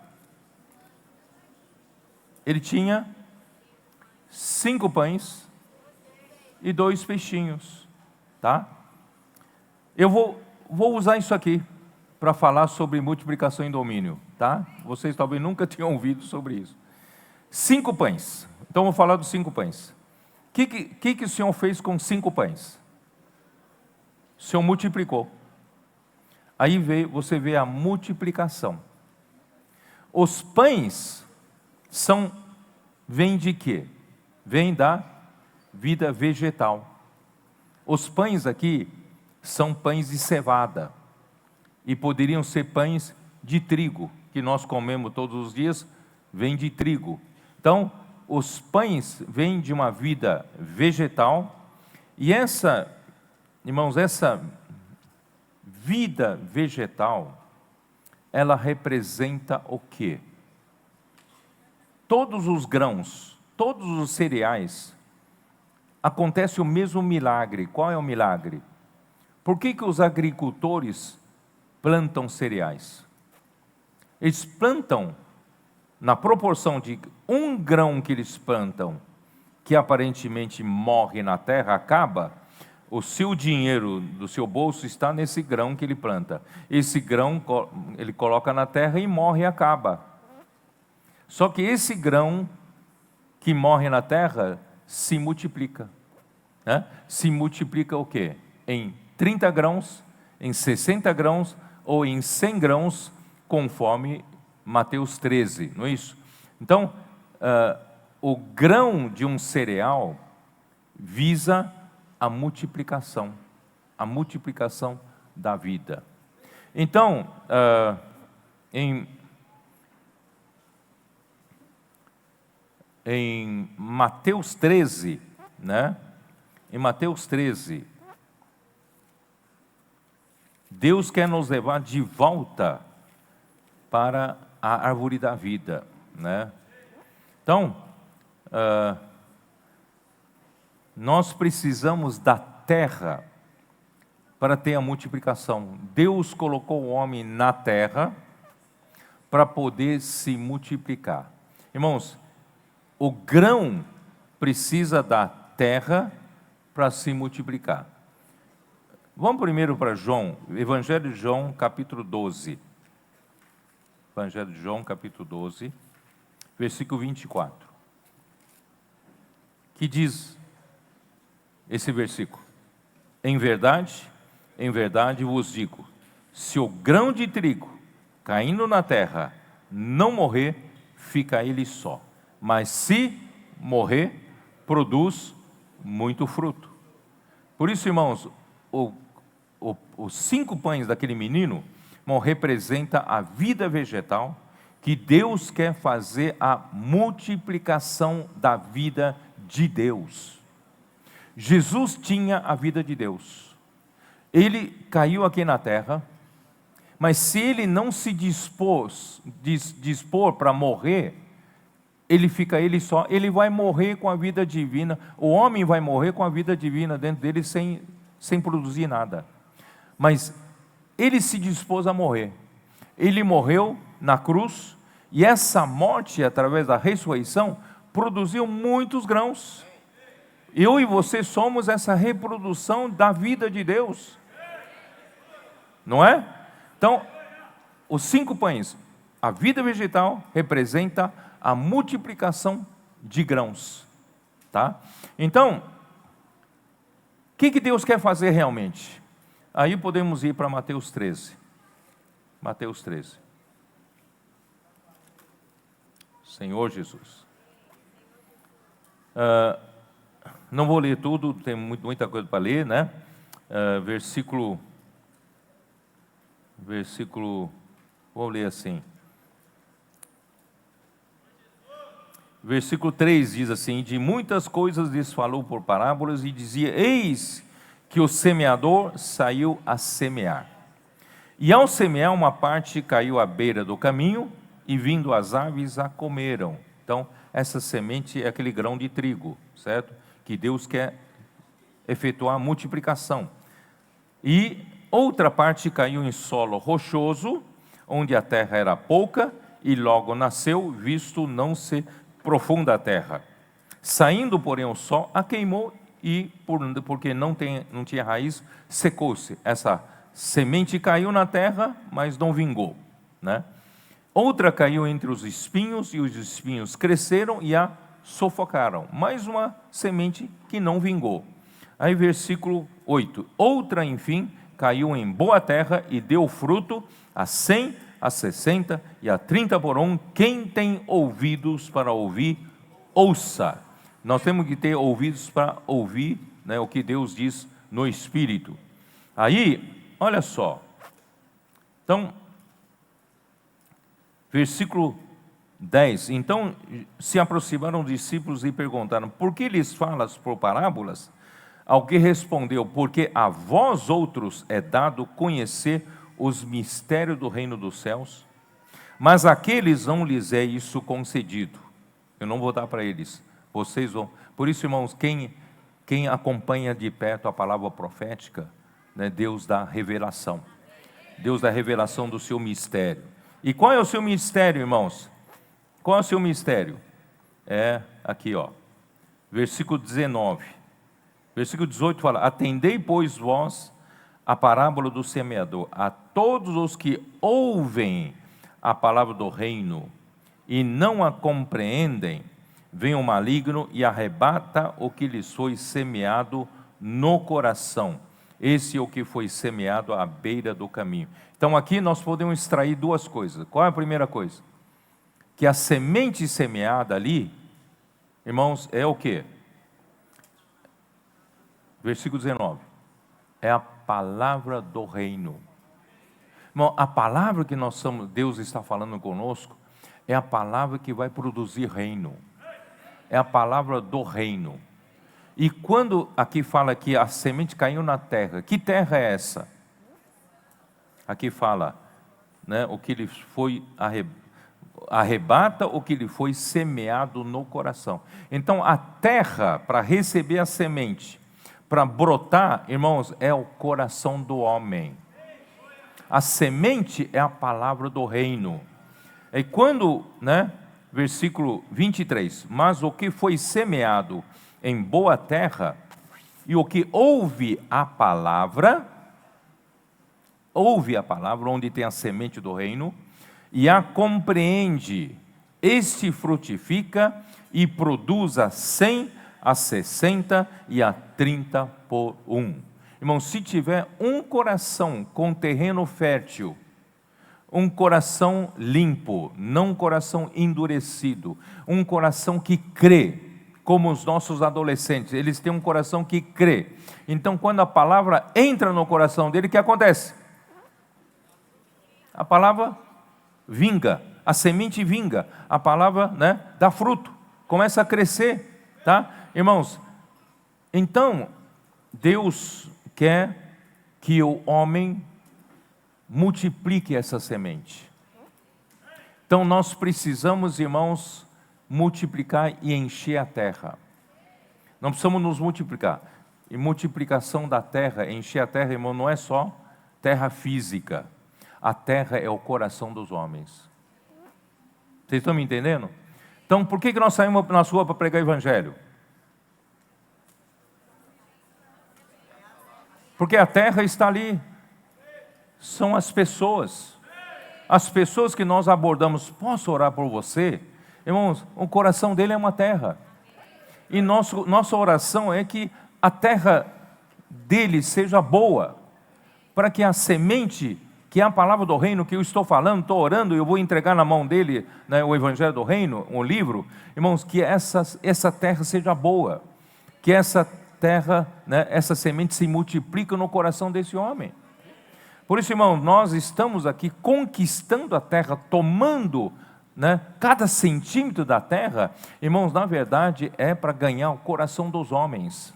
Ele tinha 5 pães e 2 peixinhos, tá? Eu vou usar isso aqui para falar sobre multiplicação e domínio, tá? Vocês talvez nunca tenham ouvido sobre isso. 5 pães. Então, vou falar dos 5 pães. O que o Senhor fez com 5 pães? O Senhor multiplicou. Aí você vê a multiplicação. Os pães vêm de quê? Vêm da vida vegetal. Os pães aqui são pães de cevada. E poderiam ser pães de trigo, que nós comemos todos os dias, vem de trigo. Então, os pães vêm de uma vida vegetal, e irmãos, essa vida vegetal, ela representa o quê? Todos os grãos, todos os cereais, acontece o mesmo milagre. Qual é o milagre? Por que os agricultores plantam cereais? Eles plantam na proporção de um grão que eles plantam, que aparentemente morre na terra, acaba, o seu dinheiro do seu bolso está nesse grão que ele planta. Esse grão ele coloca na terra e morre e acaba. Só que esse grão que morre na terra se multiplica, né? Se multiplica o quê? Em 30 grãos, em 60 grãos ou em 100 grãos, conforme Mateus 13, não é isso? Então, o grão de um cereal visa a multiplicação da vida. Então, em Mateus 13, né? Em Mateus 13, Deus quer nos levar de volta para a árvore da vida, né? Então, nós precisamos da terra para ter a multiplicação. Deus colocou o homem na terra para poder se multiplicar. Irmãos, o grão precisa da terra para se multiplicar. Vamos primeiro para João, Evangelho de João, capítulo 12. Evangelho de João, capítulo 12, versículo 24. Que diz esse versículo: em verdade vos digo, se o grão de trigo caindo na terra não morrer, fica ele só. Mas se morrer, produz muito fruto. Por isso, irmãos, os 5 pães daquele menino, irmão, representa a vida vegetal, que Deus quer fazer a multiplicação da vida de Deus. Jesus tinha a vida de Deus. Ele caiu aqui na terra, mas se ele não se dispor para morrer, ele só, ele vai morrer com a vida divina. O homem vai morrer com a vida divina dentro dele sem produzir nada. Mas ele se dispôs a morrer. Ele morreu na cruz, e essa morte, através da ressurreição, produziu muitos grãos. Eu e você somos essa reprodução da vida de Deus. não é? Então, os 5 pães, a vida vegetal representa a multiplicação de grãos, tá? Então, o que Deus quer fazer realmente? Aí podemos ir para Mateus 13. Mateus 13. Senhor Jesus. Não vou ler tudo, tem muita coisa para ler, né? Versículo, vou ler assim. Versículo 3 diz assim: de muitas coisas lhes falou por parábolas e dizia: eis que o semeador saiu a semear. E ao semear, uma parte caiu à beira do caminho, e vindo as aves a comeram. Então, essa semente é aquele grão de trigo, certo? Que Deus quer efetuar a multiplicação. E outra parte caiu em solo rochoso, onde a terra era pouca, e logo nasceu, visto não ser profunda a terra. Saindo, porém, o sol a queimou, e porque não tinha raiz, secou-se. Essa semente caiu na terra, mas não vingou, né? Outra caiu entre os espinhos, e os espinhos cresceram e a sufocaram. Mais uma semente que não vingou. Aí versículo 8. Outra, enfim, caiu em boa terra e deu fruto a 100, a 60 e a 30 por um. Quem tem ouvidos para ouvir, ouça. Nós temos que ter ouvidos para ouvir, né, o que Deus diz no Espírito. Aí, olha só. Então, versículo 10. Então se aproximaram os discípulos e perguntaram: por que lhes falas por parábolas? Ao que respondeu: porque a vós outros é dado conhecer os mistérios do reino dos céus, mas àqueles não lhes é isso concedido. Eu não vou dar para eles, vocês vão. Por isso, irmãos, quem acompanha de perto a palavra profética, né, Deus dá revelação. Deus dá revelação do seu mistério. E qual é o seu mistério, irmãos? Qual é o seu mistério? É aqui, ó, versículo 19. Versículo 18 fala: atendei, pois, vós a parábola do semeador. A todos os que ouvem a palavra do reino e não a compreendem, vem o maligno e arrebata o que lhes foi semeado no coração. Esse é o que foi semeado à beira do caminho. Então aqui nós podemos extrair 2 coisas. Qual é a primeira coisa? Que a semente semeada ali, irmãos, é o quê? Versículo 19. É a palavra do reino. Irmão, a palavra que nós somos, Deus está falando conosco, é a palavra que vai produzir reino. É a palavra do reino. E quando aqui fala que a semente caiu na terra, que terra é essa? Aqui fala, né, o que lhe foi arrebata o que lhe foi semeado no coração. Então a terra para receber a semente, para brotar, irmãos, é o coração do homem. A semente é a palavra do reino. E quando, né, versículo 23, mas o que foi semeado em boa terra, e o que ouve a palavra, onde tem a semente do reino, e a compreende, este frutifica e produz a 100, a 60 e a 30 por um. Irmão, se tiver um coração com terreno fértil, um coração limpo, não um coração endurecido, um coração que crê, como os nossos adolescentes, eles têm um coração que crê. Então, quando a palavra entra no coração dele, o que acontece? A palavra vinga, a semente vinga, a palavra, né, dá fruto, começa a crescer, tá? Irmãos, então, Deus quer que o homem multiplique essa semente. Então nós precisamos, irmãos, multiplicar e encher a terra. Não precisamos nos multiplicar. E multiplicação da terra, encher a terra, irmão, não é só terra física. A terra é o coração dos homens. Vocês estão me entendendo? Então por que nós saímos na rua para pregar o evangelho? Porque a terra está ali. São as pessoas. As pessoas que nós abordamos. Posso orar por você? Irmãos, o coração dele é uma terra. E nossa oração é que a terra dele seja boa, para que a semente, que é a palavra do reino que eu estou falando, estou orando, eu vou entregar na mão dele, né, o Evangelho do Reino, um livro, irmãos, que essa terra seja boa, que essa terra, né, essa semente se multiplique no coração desse homem. Por isso, irmão, nós estamos aqui conquistando a terra, tomando, né, cada centímetro da terra, irmãos, na verdade é para ganhar o coração dos homens.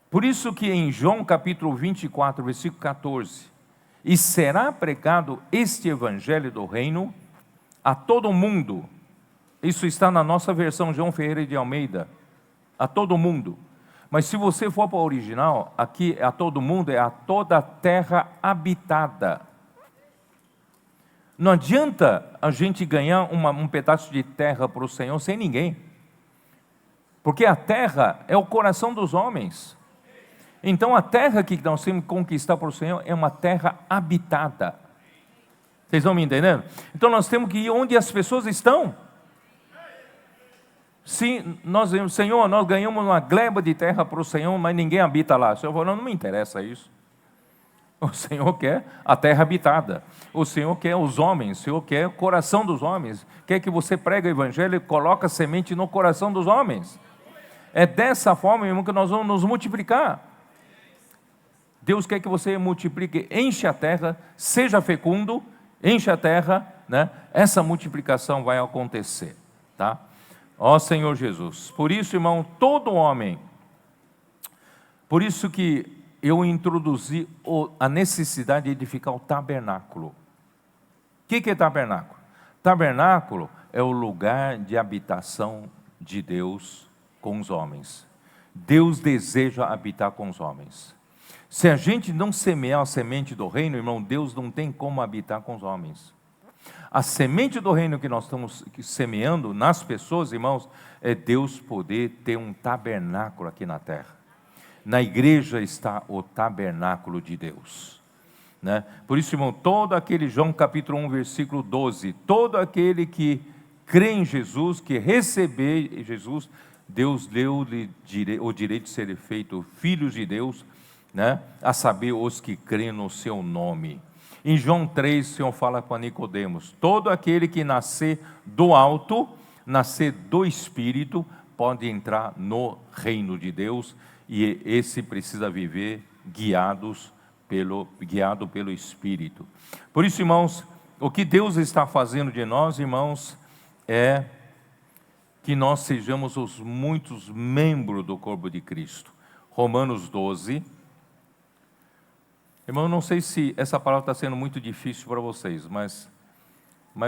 Por isso que em João capítulo 24, versículo 14, e será pregado este evangelho do reino a todo mundo. Isso está na nossa versão João Ferreira de Almeida, a todo mundo. Mas se você for para o original, aqui a todo mundo é a toda a terra habitada. Não adianta a gente ganhar um pedaço de terra para o Senhor sem ninguém. Porque a terra é o coração dos homens. Então a terra que nós temos que conquistar para o Senhor é uma terra habitada. Vocês estão me entendendo? Então nós temos que ir onde as pessoas estão. Sim, Senhor, nós ganhamos uma gleba de terra para o Senhor, mas ninguém habita lá. O Senhor falou, não me interessa isso. O Senhor quer a terra habitada. O Senhor quer os homens. O Senhor quer o coração dos homens. Quer que você pregue o evangelho e coloque a semente no coração dos homens. É dessa forma, irmão, que nós vamos nos multiplicar. Deus quer que você multiplique, enche a terra, seja fecundo, enche a terra, né? Essa multiplicação vai acontecer, tá? Ó Senhor Jesus. Por isso, irmão, todo homem, por isso que eu introduzi a necessidade de edificar o tabernáculo. O que é tabernáculo? Tabernáculo é o lugar de habitação de Deus com os homens. Deus deseja habitar com os homens. Se a gente não semear a semente do reino, irmão, Deus não tem como habitar com os homens. A semente do reino que nós estamos semeando nas pessoas, irmãos, é Deus poder ter um tabernáculo aqui na terra. Na igreja está o tabernáculo de Deus, né? Por isso, irmão, todo aquele, João capítulo 1, versículo 12, todo aquele que crê em Jesus, que receber Jesus, Deus deu-lhe o direito de ser feito filhos de Deus, né? A saber, os que creem no seu nome. Em João 3, o Senhor fala para Nicodemos, todo aquele que nascer do alto, nascer do Espírito, pode entrar no reino de Deus, e esse precisa viver guiado pelo Espírito. Por isso, irmãos, o que Deus está fazendo de nós, irmãos, é que nós sejamos os muitos membros do corpo de Cristo. Romanos 12. Irmão, não sei se essa palavra está sendo muito difícil para vocês, mas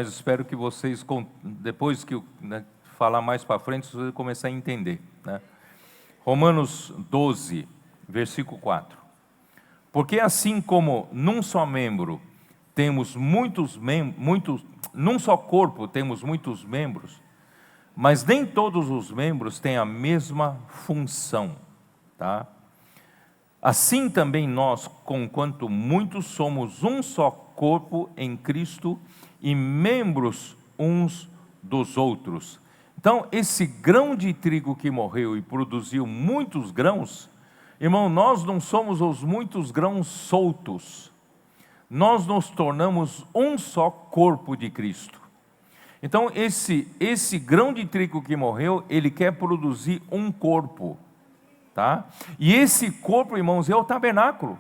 espero que vocês, depois que eu, né, falar mais para frente, vocês vão começar a entender, né? Romanos 12, versículo 4. Porque assim como num só membro temos num só corpo temos muitos membros, mas nem todos os membros têm a mesma função, tá? Assim também nós, conquanto muitos, somos um só corpo em Cristo e membros uns dos outros. Então, esse grão de trigo que morreu e produziu muitos grãos, irmão, nós não somos os muitos grãos soltos. Nós nos tornamos um só corpo de Cristo. Então, esse grão de trigo que morreu, ele quer produzir um corpo. Tá? E esse corpo, irmãos, é o tabernáculo.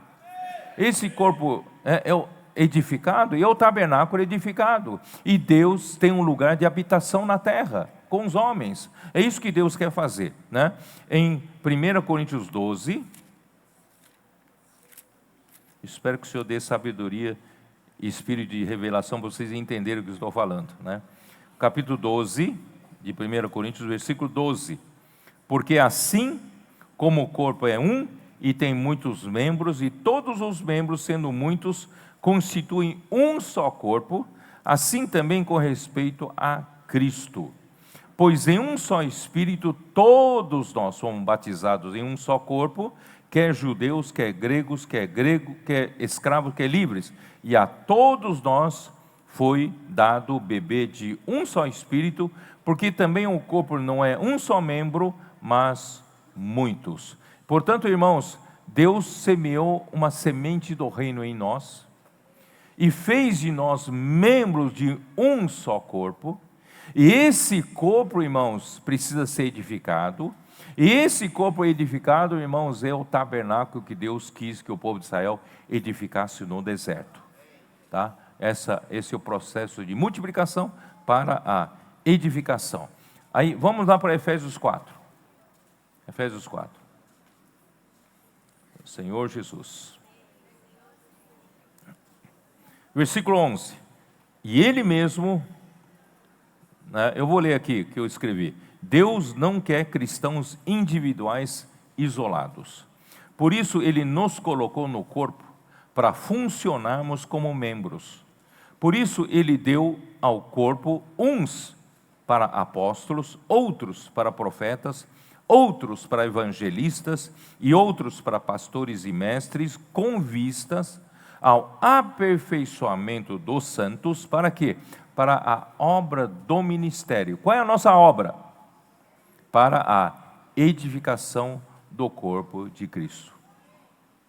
Esse corpo é o edificado, e é o tabernáculo edificado. E Deus tem um lugar de habitação na terra, com os homens. É isso que Deus quer fazer, né? Em 1 Coríntios 12, espero que o Senhor dê sabedoria e espírito de revelação para vocês entenderem o que eu estou falando, né? Capítulo 12, de 1 Coríntios, versículo 12. Porque assim como o corpo é um e tem muitos membros, e todos os membros, sendo muitos, constituem um só corpo, assim também com respeito a Cristo. Pois em um só Espírito todos nós somos batizados em um só corpo, quer judeus, quer gregos, quer escravos, quer livres. E a todos nós foi dado beber de um só Espírito, porque também o corpo não é um só membro, mas muitos. Portanto, irmãos, Deus semeou uma semente do reino em nós, e fez de nós membros de um só corpo, e esse corpo, irmãos, precisa ser edificado, e esse corpo edificado, irmãos, é o tabernáculo que Deus quis que o povo de Israel edificasse no deserto, tá? Esse é o processo de multiplicação para a edificação. Aí, vamos lá para Efésios 4. Efésios 4. Senhor Jesus. Versículo 11. E Ele mesmo, né, eu vou ler aqui que eu escrevi. Deus não quer cristãos individuais isolados. Por isso Ele nos colocou no corpo para funcionarmos como membros. Por isso Ele deu ao corpo uns para apóstolos, outros para profetas, outros para evangelistas e outros para pastores e mestres, com vistas ao aperfeiçoamento dos santos. Para quê? Para a obra do ministério. Qual é a nossa obra? Para a edificação do corpo de Cristo.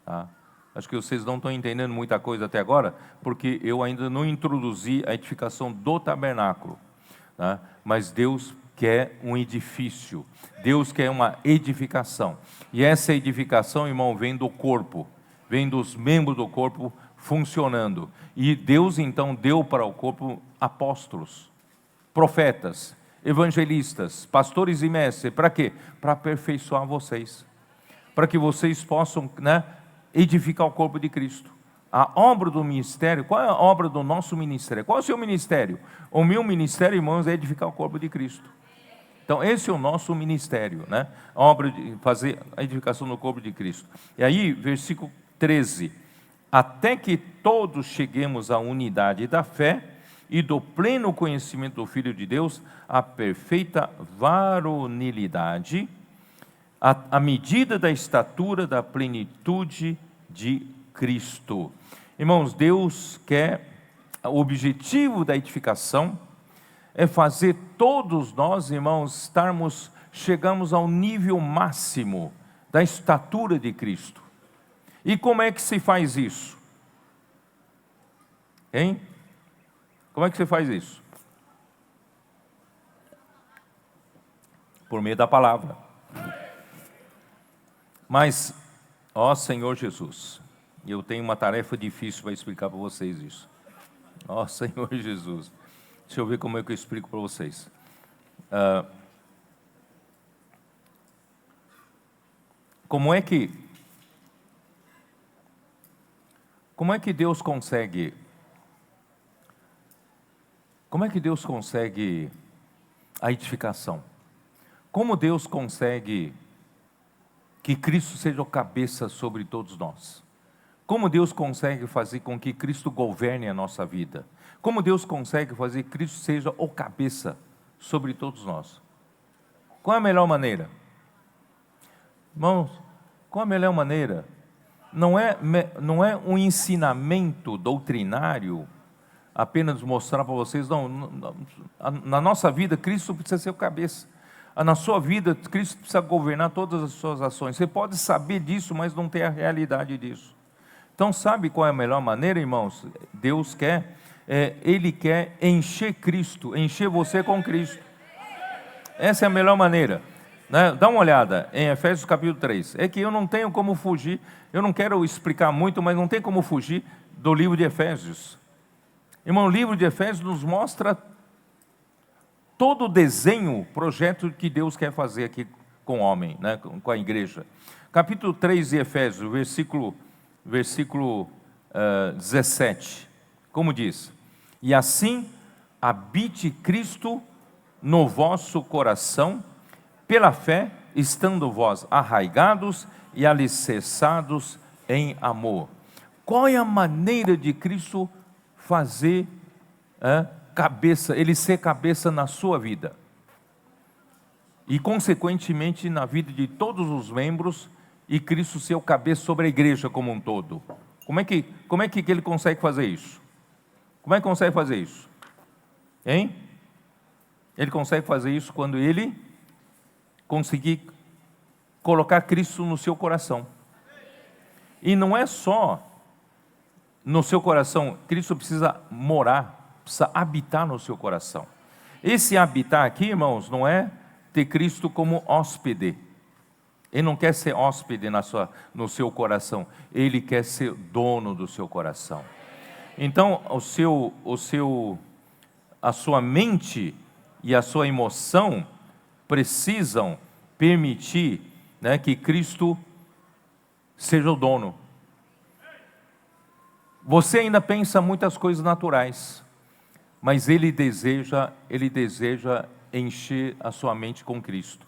Tá? Acho que vocês não estão entendendo muita coisa até agora, porque eu ainda não introduzi a edificação do tabernáculo. Tá? Mas Deus quer um edifício, Deus quer uma edificação. E essa edificação, irmão, vem do corpo, vem dos membros do corpo funcionando. E Deus então deu para o corpo apóstolos, profetas, evangelistas, pastores e mestres. Para quê? Para aperfeiçoar vocês, para que vocês possam, né, edificar o corpo de Cristo. A obra do ministério, qual é a obra do nosso ministério? Qual é o seu ministério? O meu ministério, irmãos, é edificar o corpo de Cristo. Então esse é o nosso ministério, né? A obra de fazer a edificação do corpo de Cristo. E aí, versículo 13. Até que todos cheguemos à unidade da fé e do pleno conhecimento do Filho de Deus, à perfeita varonilidade, à medida da estatura da plenitude de Cristo. Irmãos, Deus quer, o objetivo da edificação é fazer todos nós, irmãos, chegamos ao nível máximo da estatura de Cristo. E como é que se faz isso? Hein? Como é que se faz isso? Por meio da palavra. Mas, ó Senhor Jesus, eu tenho uma tarefa difícil para explicar para vocês isso. Ó Senhor Jesus, deixa eu ver como é que eu explico para vocês. Como é que Deus consegue? Como é que Deus consegue a edificação? Como Deus consegue que Cristo seja o cabeça sobre todos nós? Como Deus consegue fazer com que Cristo governe a nossa vida? Como Deus consegue fazer que Cristo seja o cabeça sobre todos nós? Qual é a melhor maneira? Irmãos, qual é a melhor maneira? Não é um ensinamento doutrinário, apenas mostrar para vocês, na nossa vida Cristo precisa ser o cabeça. Na sua vida Cristo precisa governar todas as suas ações. Você pode saber disso, mas não ter a realidade disso. Então sabe qual é a melhor maneira, irmãos? Deus quer, Ele quer encher Cristo, encher você com Cristo. Essa é a melhor maneira, né? Dá uma olhada em Efésios capítulo 3. É que eu não tenho como fugir, eu não quero explicar muito, mas não tem como fugir do livro de Efésios. Irmão, o livro de Efésios nos mostra todo o desenho, projeto que Deus quer fazer aqui com o homem, né? Com a igreja. Capítulo 3 de Efésios, versículo 17, como diz: e assim habite Cristo no vosso coração, pela fé, estando vós arraigados e alicerçados em amor. Qual é a maneira de Cristo fazer cabeça, Ele ser cabeça na sua vida? E consequentemente na vida de todos os membros e Cristo ser o cabeça sobre a igreja como um todo. Como é que ele consegue fazer isso? Como é que consegue fazer isso? Hein? Ele consegue fazer isso quando ele conseguir colocar Cristo no seu coração. E não é só no seu coração, Cristo precisa morar, precisa habitar no seu coração. Esse habitar aqui, irmãos, não é ter Cristo como hóspede. Ele não quer ser hóspede no seu coração, ele quer ser dono do seu coração. Então, a sua mente e a sua emoção precisam permitir, né, que Cristo seja o dono. Você ainda pensa muitas coisas naturais, mas ele deseja encher a sua mente com Cristo.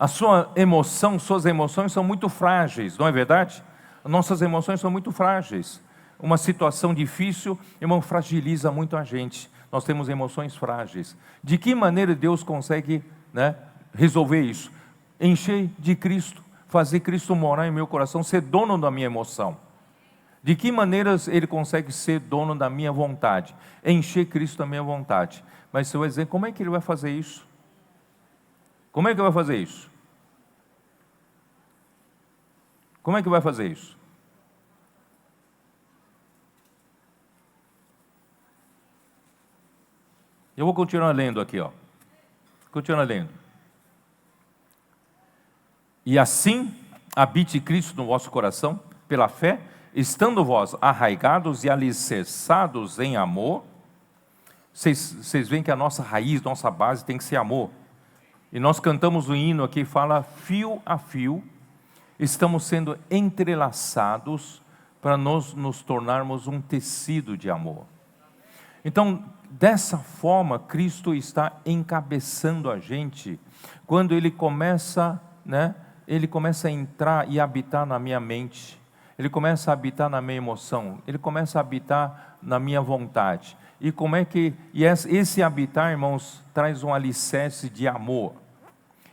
Suas emoções são muito frágeis, não é verdade? Nossas emoções são muito frágeis. Uma situação difícil, irmão, fragiliza muito a gente. Nós temos emoções frágeis. De que maneira Deus consegue, né, resolver isso? Encher de Cristo, fazer Cristo morar em meu coração, ser dono da minha emoção. De que maneiras Ele consegue ser dono da minha vontade? Encher Cristo da minha vontade. Mas você vai dizer, como é que Ele vai fazer isso? Como é que vai fazer isso? Como é que vai fazer isso? Eu vou continuar lendo aqui, ó. Continua lendo. E assim habite Cristo no vosso coração, pela fé, estando vós arraigados e alicerçados em amor. Vocês veem que a nossa raiz, nossa base tem que ser amor. E nós cantamos o hino aqui, fala fio a fio, estamos sendo entrelaçados para nos tornarmos um tecido de amor. Então, dessa forma, Cristo está encabeçando a gente, quando Ele começa, né, Ele começa a entrar e habitar na minha mente, Ele começa a habitar na minha emoção, Ele começa a habitar na minha vontade. E como é que esse habitar, irmãos, traz um alicerce de amor.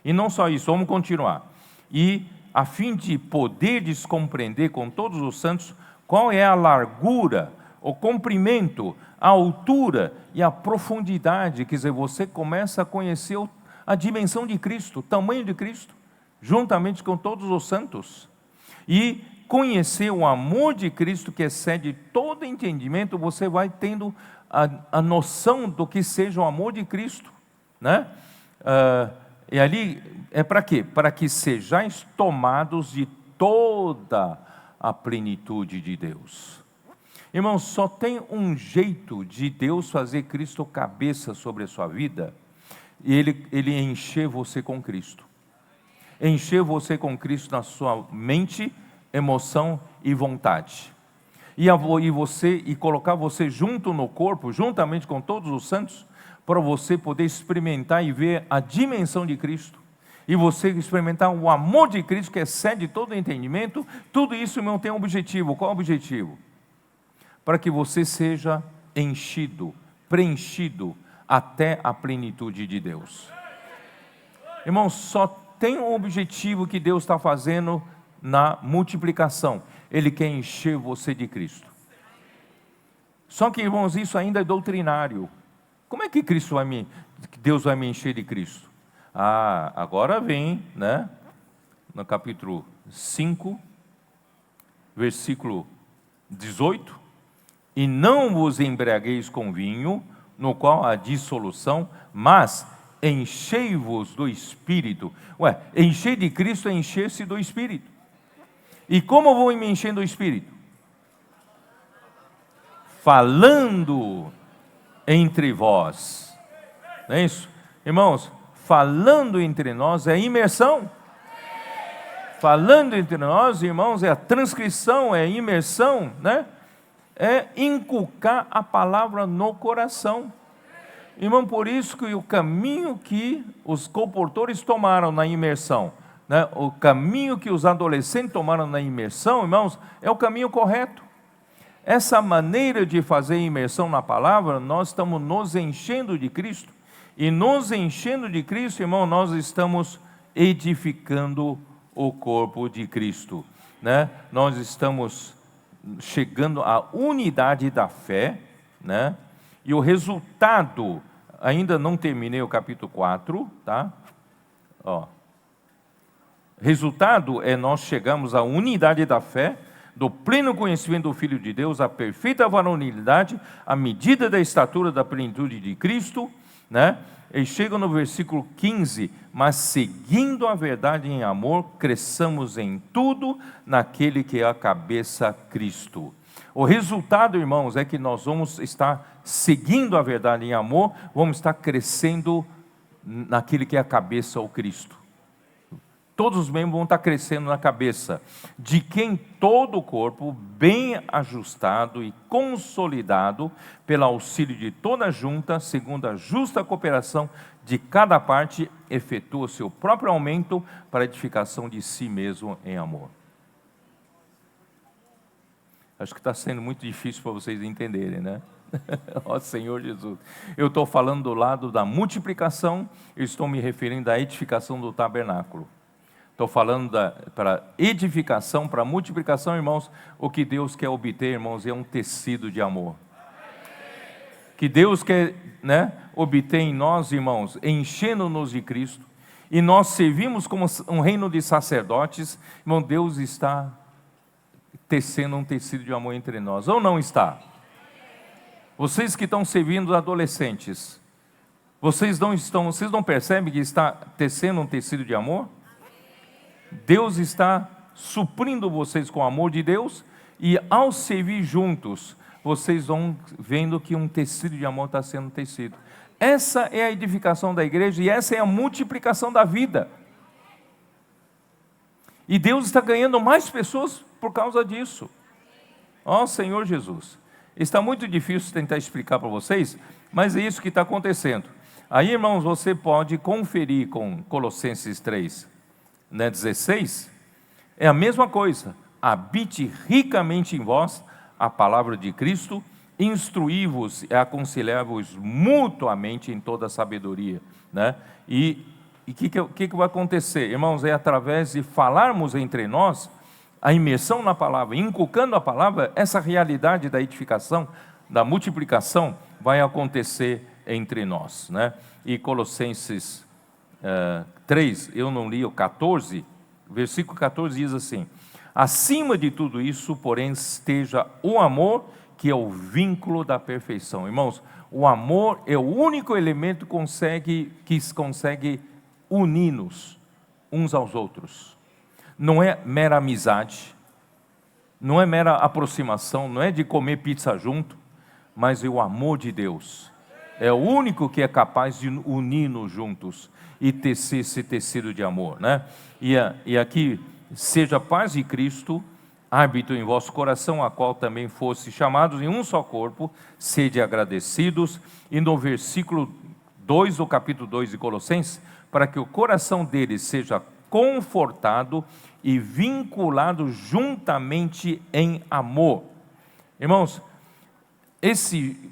E não só isso, vamos continuar. E a fim de poderes compreender com todos os santos qual é a largura, o comprimento, a altura e a profundidade, quer dizer, você começa a conhecer a dimensão de Cristo, o tamanho de Cristo, juntamente com todos os santos. E conhecer o amor de Cristo que excede todo entendimento, você vai tendo a noção do que seja o amor de Cristo, né? E ali é para quê? Para que sejais tomados de toda a plenitude de Deus. Irmãos, só tem um jeito de Deus fazer Cristo cabeça sobre a sua vida, e ele encher você com Cristo. Encher você com Cristo na sua mente, emoção e vontade. E colocar você junto no corpo, juntamente com todos os santos, para você poder experimentar e ver a dimensão de Cristo. E você experimentar o amor de Cristo que excede todo entendimento. Tudo isso, irmão, tem um objetivo. Qual é o objetivo? Para que você seja enchido, preenchido até a plenitude de Deus. Irmão, só tem um objetivo que Deus está fazendo na multiplicação. Ele quer encher você de Cristo. Só que, irmãos, isso ainda é doutrinário. Como é que Deus vai me encher de Cristo? Agora vem, né, no capítulo 5, versículo 18, e não vos embriagueis com vinho, no qual há dissolução, mas enchei-vos do Espírito. Encher de Cristo é encher-se do Espírito. E como eu vou me enchendo do Espírito? Falando entre vós. Não é isso? Irmãos, falando entre nós é imersão. Falando entre nós, irmãos, é a transcrição, é a imersão, né? É inculcar a palavra no coração. Irmão, por isso que o caminho que os comportores tomaram na imersão, né, o caminho que os adolescentes tomaram na imersão, irmãos, é o caminho correto. Essa maneira de fazer imersão na palavra, nós estamos nos enchendo de Cristo. E nos enchendo de Cristo, irmão, nós estamos edificando o corpo de Cristo, né? Nós estamos chegando à unidade da fé, né? E o resultado, ainda não terminei o capítulo 4, tá? Resultado é nós chegamos à unidade da fé, do pleno conhecimento do Filho de Deus, à perfeita varonilidade, à medida da estatura da plenitude de Cristo, né? E chega no versículo 15, mas seguindo a verdade em amor, cresçamos em tudo naquele que é a cabeça, Cristo. O resultado, irmãos, é que nós vamos estar seguindo a verdade em amor, vamos estar crescendo naquele que é a cabeça, o Cristo. Todos os membros vão estar crescendo na cabeça, de quem todo o corpo, bem ajustado e consolidado, pelo auxílio de toda a junta, segundo a justa cooperação de cada parte, efetua o seu próprio aumento para a edificação de si mesmo em amor. Acho que está sendo muito difícil para vocês entenderem, né? Ó Senhor Jesus, eu estou falando do lado da multiplicação, eu estou me referindo à edificação do tabernáculo. Estou falando para edificação, para multiplicação, irmãos. O que Deus quer obter, irmãos, é um tecido de amor. Que Deus quer, né, obter em nós, irmãos, enchendo-nos de Cristo. E nós servimos como um reino de sacerdotes. Irmão, Deus está tecendo um tecido de amor entre nós. Ou não está? Vocês que estão servindo adolescentes, vocês não percebem que está tecendo um tecido de amor? Deus está suprindo vocês com o amor de Deus, e ao servir juntos, vocês vão vendo que um tecido de amor está sendo tecido. Essa é a edificação da igreja e essa é a multiplicação da vida. E Deus está ganhando mais pessoas por causa disso. Ó Senhor Jesus, está muito difícil tentar explicar para vocês, mas é isso que está acontecendo. Aí, irmãos, você pode conferir com Colossenses 3, 16, é a mesma coisa. Habite ricamente em vós a palavra de Cristo, instruí-vos e aconselhai-vos mutuamente em toda a sabedoria, né? E o que vai acontecer, irmãos? É através de falarmos entre nós, a imersão na palavra, inculcando a palavra, essa realidade da edificação, da multiplicação, vai acontecer entre nós, né? E Colossenses 3, eu não li o 14, versículo 14 diz assim: acima de tudo isso, porém, esteja o amor, que é o vínculo da perfeição. Irmãos, o amor é o único elemento que consegue unir-nos uns aos outros. Não é mera amizade, não é mera aproximação, não é de comer pizza junto, mas é o amor de Deus. É o único que é capaz de unir-nos juntos e tecer esse tecido de amor, né? E aqui, seja a paz de Cristo, árbitro em vosso coração, a qual também fosse chamados em um só corpo, sede agradecidos. E no versículo 2 do capítulo 2 de Colossenses, para que o coração deles seja confortado e vinculado juntamente em amor. Irmãos, esse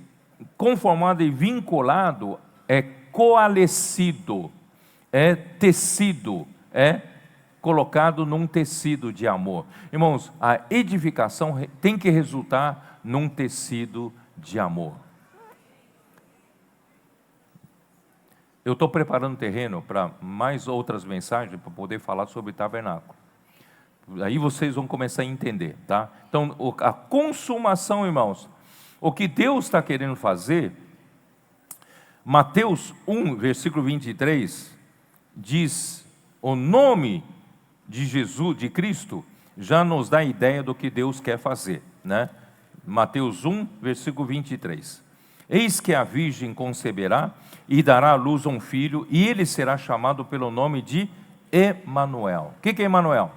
conformado e vinculado é coalescido, é tecido, é colocado num tecido de amor. Irmãos, a edificação tem que resultar num tecido de amor. Eu estou preparando terreno para mais outras mensagens, para poder falar sobre tabernáculo. Aí vocês vão começar a entender, tá? Então, a consumação, irmãos, o que Deus está querendo fazer, Mateus 1, versículo 23, diz, o nome de Jesus, de Cristo, já nos dá ideia do que Deus quer fazer, né? Mateus 1, versículo 23. Eis que a virgem conceberá e dará à luz um filho, e ele será chamado pelo nome de Emanuel. O que é Emanuel?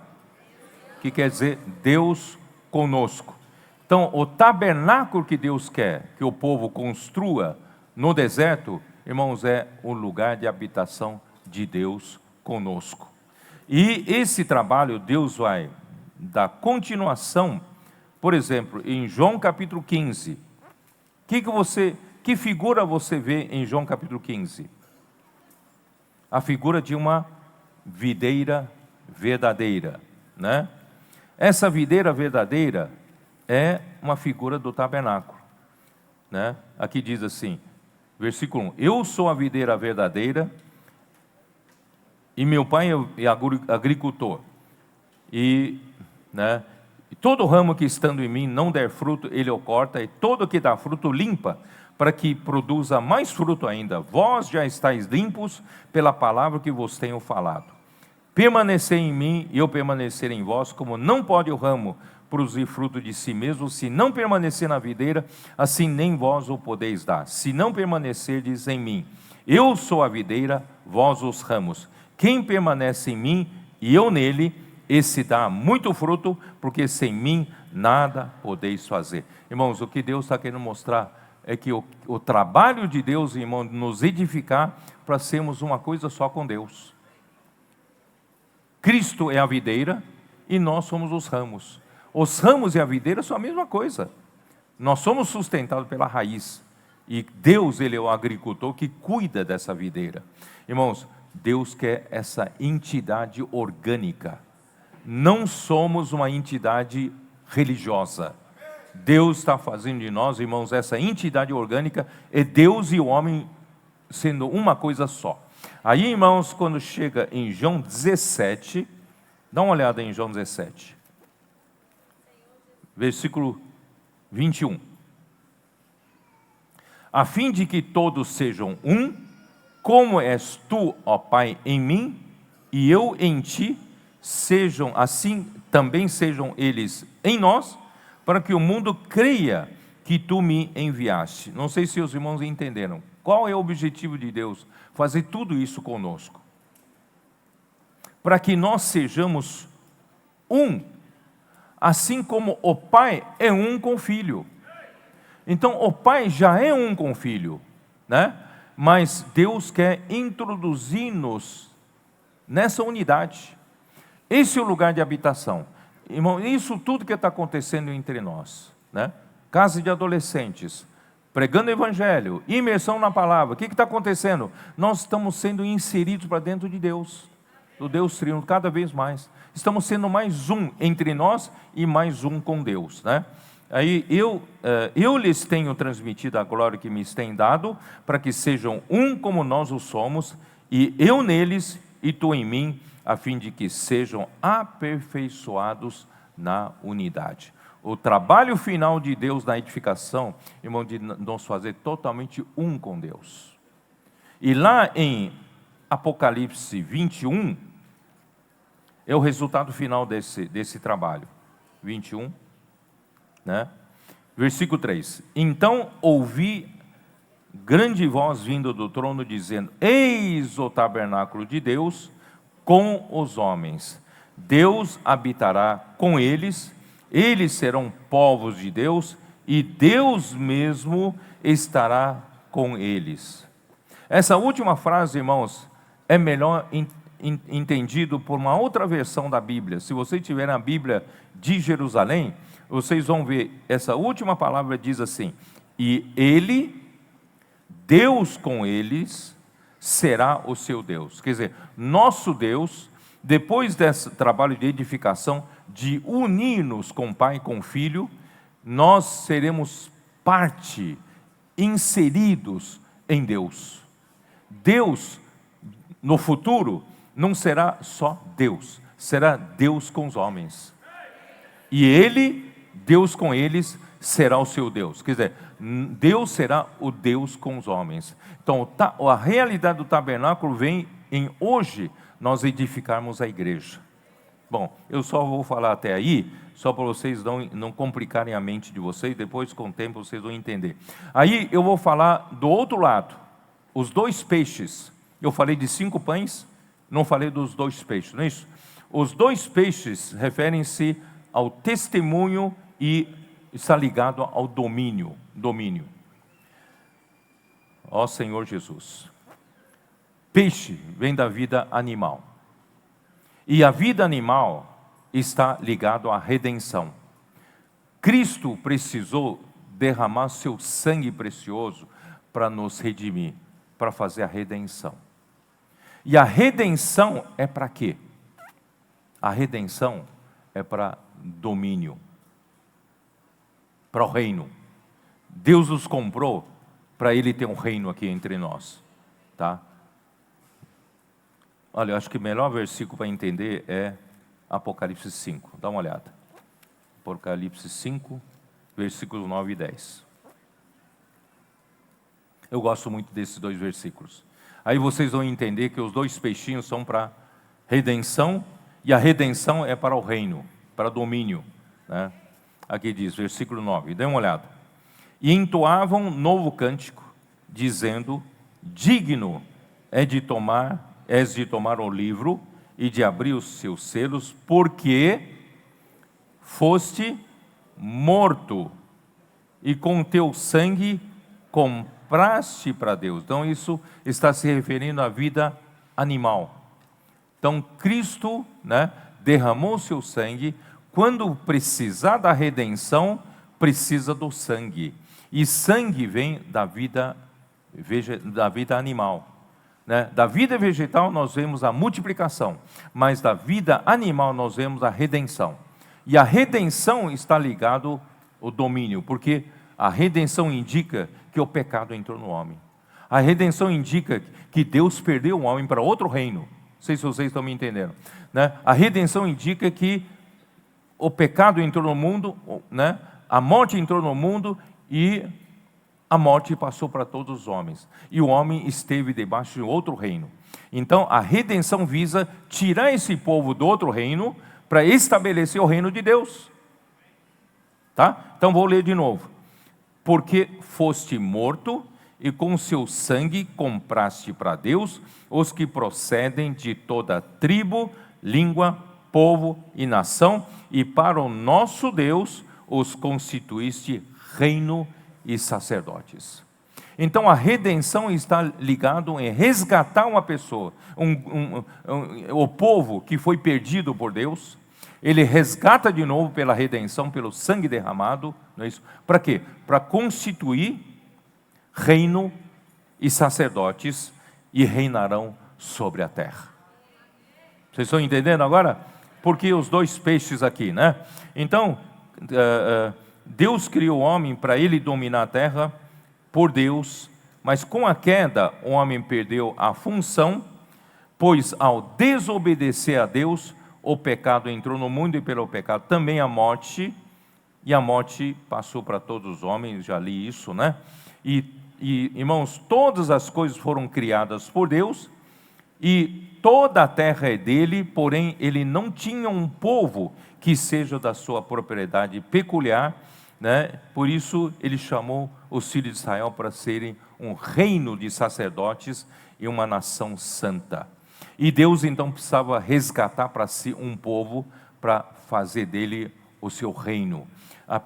Que quer dizer Deus conosco. Então, o tabernáculo que Deus quer que o povo construa no deserto, irmãos, é o lugar de habitação de Deus conosco. E esse trabalho Deus vai dar continuação, por exemplo, em João capítulo 15. Que figura você vê em João capítulo 15? A figura de uma videira verdadeira, né? Essa videira verdadeira é uma figura do tabernáculo, né? Aqui diz assim, versículo 1: eu sou a videira verdadeira e meu pai é agricultor, né? E todo ramo que estando em mim não der fruto, ele o corta, e todo que dá fruto limpa, para que produza mais fruto ainda. Vós já estáis limpos pela palavra que vos tenho falado. Permanecei em mim e eu permanecer em vós, como não pode o ramo produzir fruto de si mesmo, se não permanecer na videira, assim nem vós o podeis dar. Se não permanecerdes em mim, eu sou a videira, vós os ramos. Quem permanece em mim e eu nele, esse dá muito fruto, porque sem mim nada podeis fazer. Irmãos, o que Deus está querendo mostrar é que o trabalho de Deus, irmão, nos edificar para sermos uma coisa só com Deus. Cristo é a videira e nós somos os ramos. Os ramos e a videira são a mesma coisa. Nós somos sustentados pela raiz. E Deus, Ele é o agricultor que cuida dessa videira. Irmãos, Deus quer essa entidade orgânica. Não somos uma entidade religiosa. Deus está fazendo de nós, irmãos, essa entidade orgânica é Deus e o homem sendo uma coisa só. Aí, irmãos, quando chega em João 17, dá uma olhada em João 17, versículo 21. A fim de que todos sejam um, como és tu, ó Pai, em mim, e eu em ti, sejam assim, também sejam eles em nós, para que o mundo creia que tu me enviaste. Não sei se os irmãos entenderam. Qual é o objetivo de Deus? Fazer tudo isso conosco. Para que nós sejamos um, assim como o Pai é um com o Filho. Então o Pai já é um com o Filho, né? Mas Deus quer introduzir-nos nessa unidade. Esse é o lugar de habitação. Irmão, isso tudo que está acontecendo entre nós, né? Casa de adolescentes, pregando o evangelho, imersão na palavra. O que está acontecendo? Nós estamos sendo inseridos para dentro de Deus, do Deus Trino, cada vez mais. Estamos sendo mais um entre nós e mais um com Deus, né? Aí eu lhes tenho transmitido a glória que me tem dado, para que sejam um como nós o somos, e eu neles e tu em mim, a fim de que sejam aperfeiçoados na unidade. O trabalho final de Deus na edificação, irmão, de nos fazer totalmente um com Deus. E lá em Apocalipse 21, é o resultado final desse trabalho. 21, né? Versículo 3. Então ouvi grande voz vindo do trono, dizendo: eis o tabernáculo de Deus com os homens. Deus habitará com eles, eles serão povos de Deus, e Deus mesmo estará com eles. Essa última frase, irmãos, é melhor entendido por uma outra versão da Bíblia. Se vocês tiverem a Bíblia de Jerusalém, vocês vão ver, essa última palavra diz assim: e ele, Deus com eles, será o seu Deus. Quer dizer, nosso Deus, depois desse trabalho de edificação, de unir-nos com o Pai e com o Filho, nós seremos parte, inseridos em Deus. Deus, no futuro, não será só Deus, será Deus com os homens. E ele, Deus com eles, será o seu Deus. Quer dizer, Deus será o Deus com os homens. Então, a realidade do tabernáculo vem em hoje nós edificarmos a igreja. Bom, eu só vou falar até aí, só para vocês não complicarem a mente de vocês, depois com o tempo vocês vão entender. Aí eu vou falar do outro lado, os 2 peixes. Eu falei de 5 pães, não falei dos 2 peixes, não é isso? Os 2 peixes referem-se ao testemunho e está ligado ao domínio. Ó Senhor Jesus. Peixe vem da vida animal. E a vida animal está ligado à redenção. Cristo precisou derramar seu sangue precioso para nos redimir, para fazer a redenção. E a redenção é para quê? A redenção é para domínio, para o reino. Deus nos comprou para Ele ter um reino aqui entre nós, tá? Olha, eu acho que o melhor versículo para entender é Apocalipse 5. Dá uma olhada. Apocalipse 5, versículos 9 e 10. Eu gosto muito desses dois versículos. Aí vocês vão entender que os dois peixinhos são para redenção, e a redenção é para o reino, para domínio, né? Aqui diz, versículo 9, dê uma olhada. E entoavam novo cântico, dizendo, digno és de tomar o livro e de abrir os seus selos, porque foste morto, e com teu sangue compraste para Deus. Então isso está se referindo à vida animal. Então Cristo, né, derramou seu sangue. Quando precisar da redenção, precisa do sangue. E sangue vem da vida animal, né? Da vida vegetal nós vemos a multiplicação, mas da vida animal nós vemos a redenção. E a redenção está ligado ao domínio, porque a redenção indica que o pecado entrou no homem. A redenção indica que Deus perdeu o homem para outro reino. Não sei se vocês estão me entendendo, né? A redenção indica que o pecado entrou no mundo, né? A morte entrou no mundo e a morte passou para todos os homens. E o homem esteve debaixo de outro reino. Então a redenção visa tirar esse povo do outro reino para estabelecer o reino de Deus. Tá? Então vou ler de novo. Porque foste morto e com seu sangue compraste para Deus os que procedem de toda tribo, língua, povo e nação, e para o nosso Deus os constituíste reino e sacerdotes. Então a redenção está ligado em resgatar uma pessoa, o povo que foi perdido por Deus. Ele resgata de novo pela redenção, pelo sangue derramado, não é isso? Para quê? Para constituir reino e sacerdotes, e reinarão sobre a terra. Vocês estão entendendo agora? Porque os dois peixes aqui, né? Então, Deus criou o homem para ele dominar a terra por Deus, mas com a queda o homem perdeu a função, pois ao desobedecer a Deus, o pecado entrou no mundo e pelo pecado também a morte, e a morte passou para todos os homens, já li isso, né? E irmãos, todas as coisas foram criadas por Deus, e toda a terra é dele, porém ele não tinha um povo que seja da sua propriedade peculiar, né? Por isso ele chamou os filhos de Israel para serem um reino de sacerdotes e uma nação santa. E Deus então precisava resgatar para si um povo para fazer dele o seu reino. A 1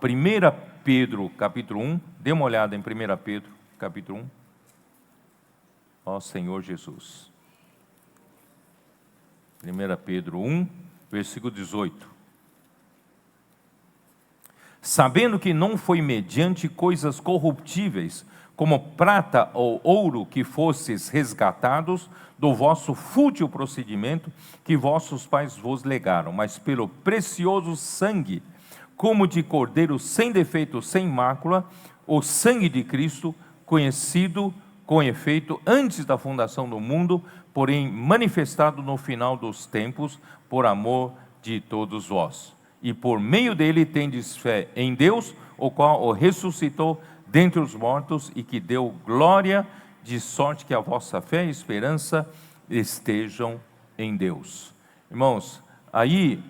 Pedro capítulo 1, dê uma olhada em 1 Pedro capítulo 1. Ó Senhor Jesus. 1 Pedro 1, versículo 18. Sabendo que não foi mediante coisas corruptíveis, como prata ou ouro, que fostes resgatados do vosso fútil procedimento que vossos pais vos legaram, mas pelo precioso sangue, como de cordeiro sem defeito, sem mácula, o sangue de Cristo, conhecido com efeito antes da fundação do mundo, porém manifestado no final dos tempos, por amor de todos vós. E por meio dele tendes fé em Deus, o qual o ressuscitou dentre os mortos e que deu glória, de sorte que a vossa fé e esperança estejam em Deus. Irmãos, aí,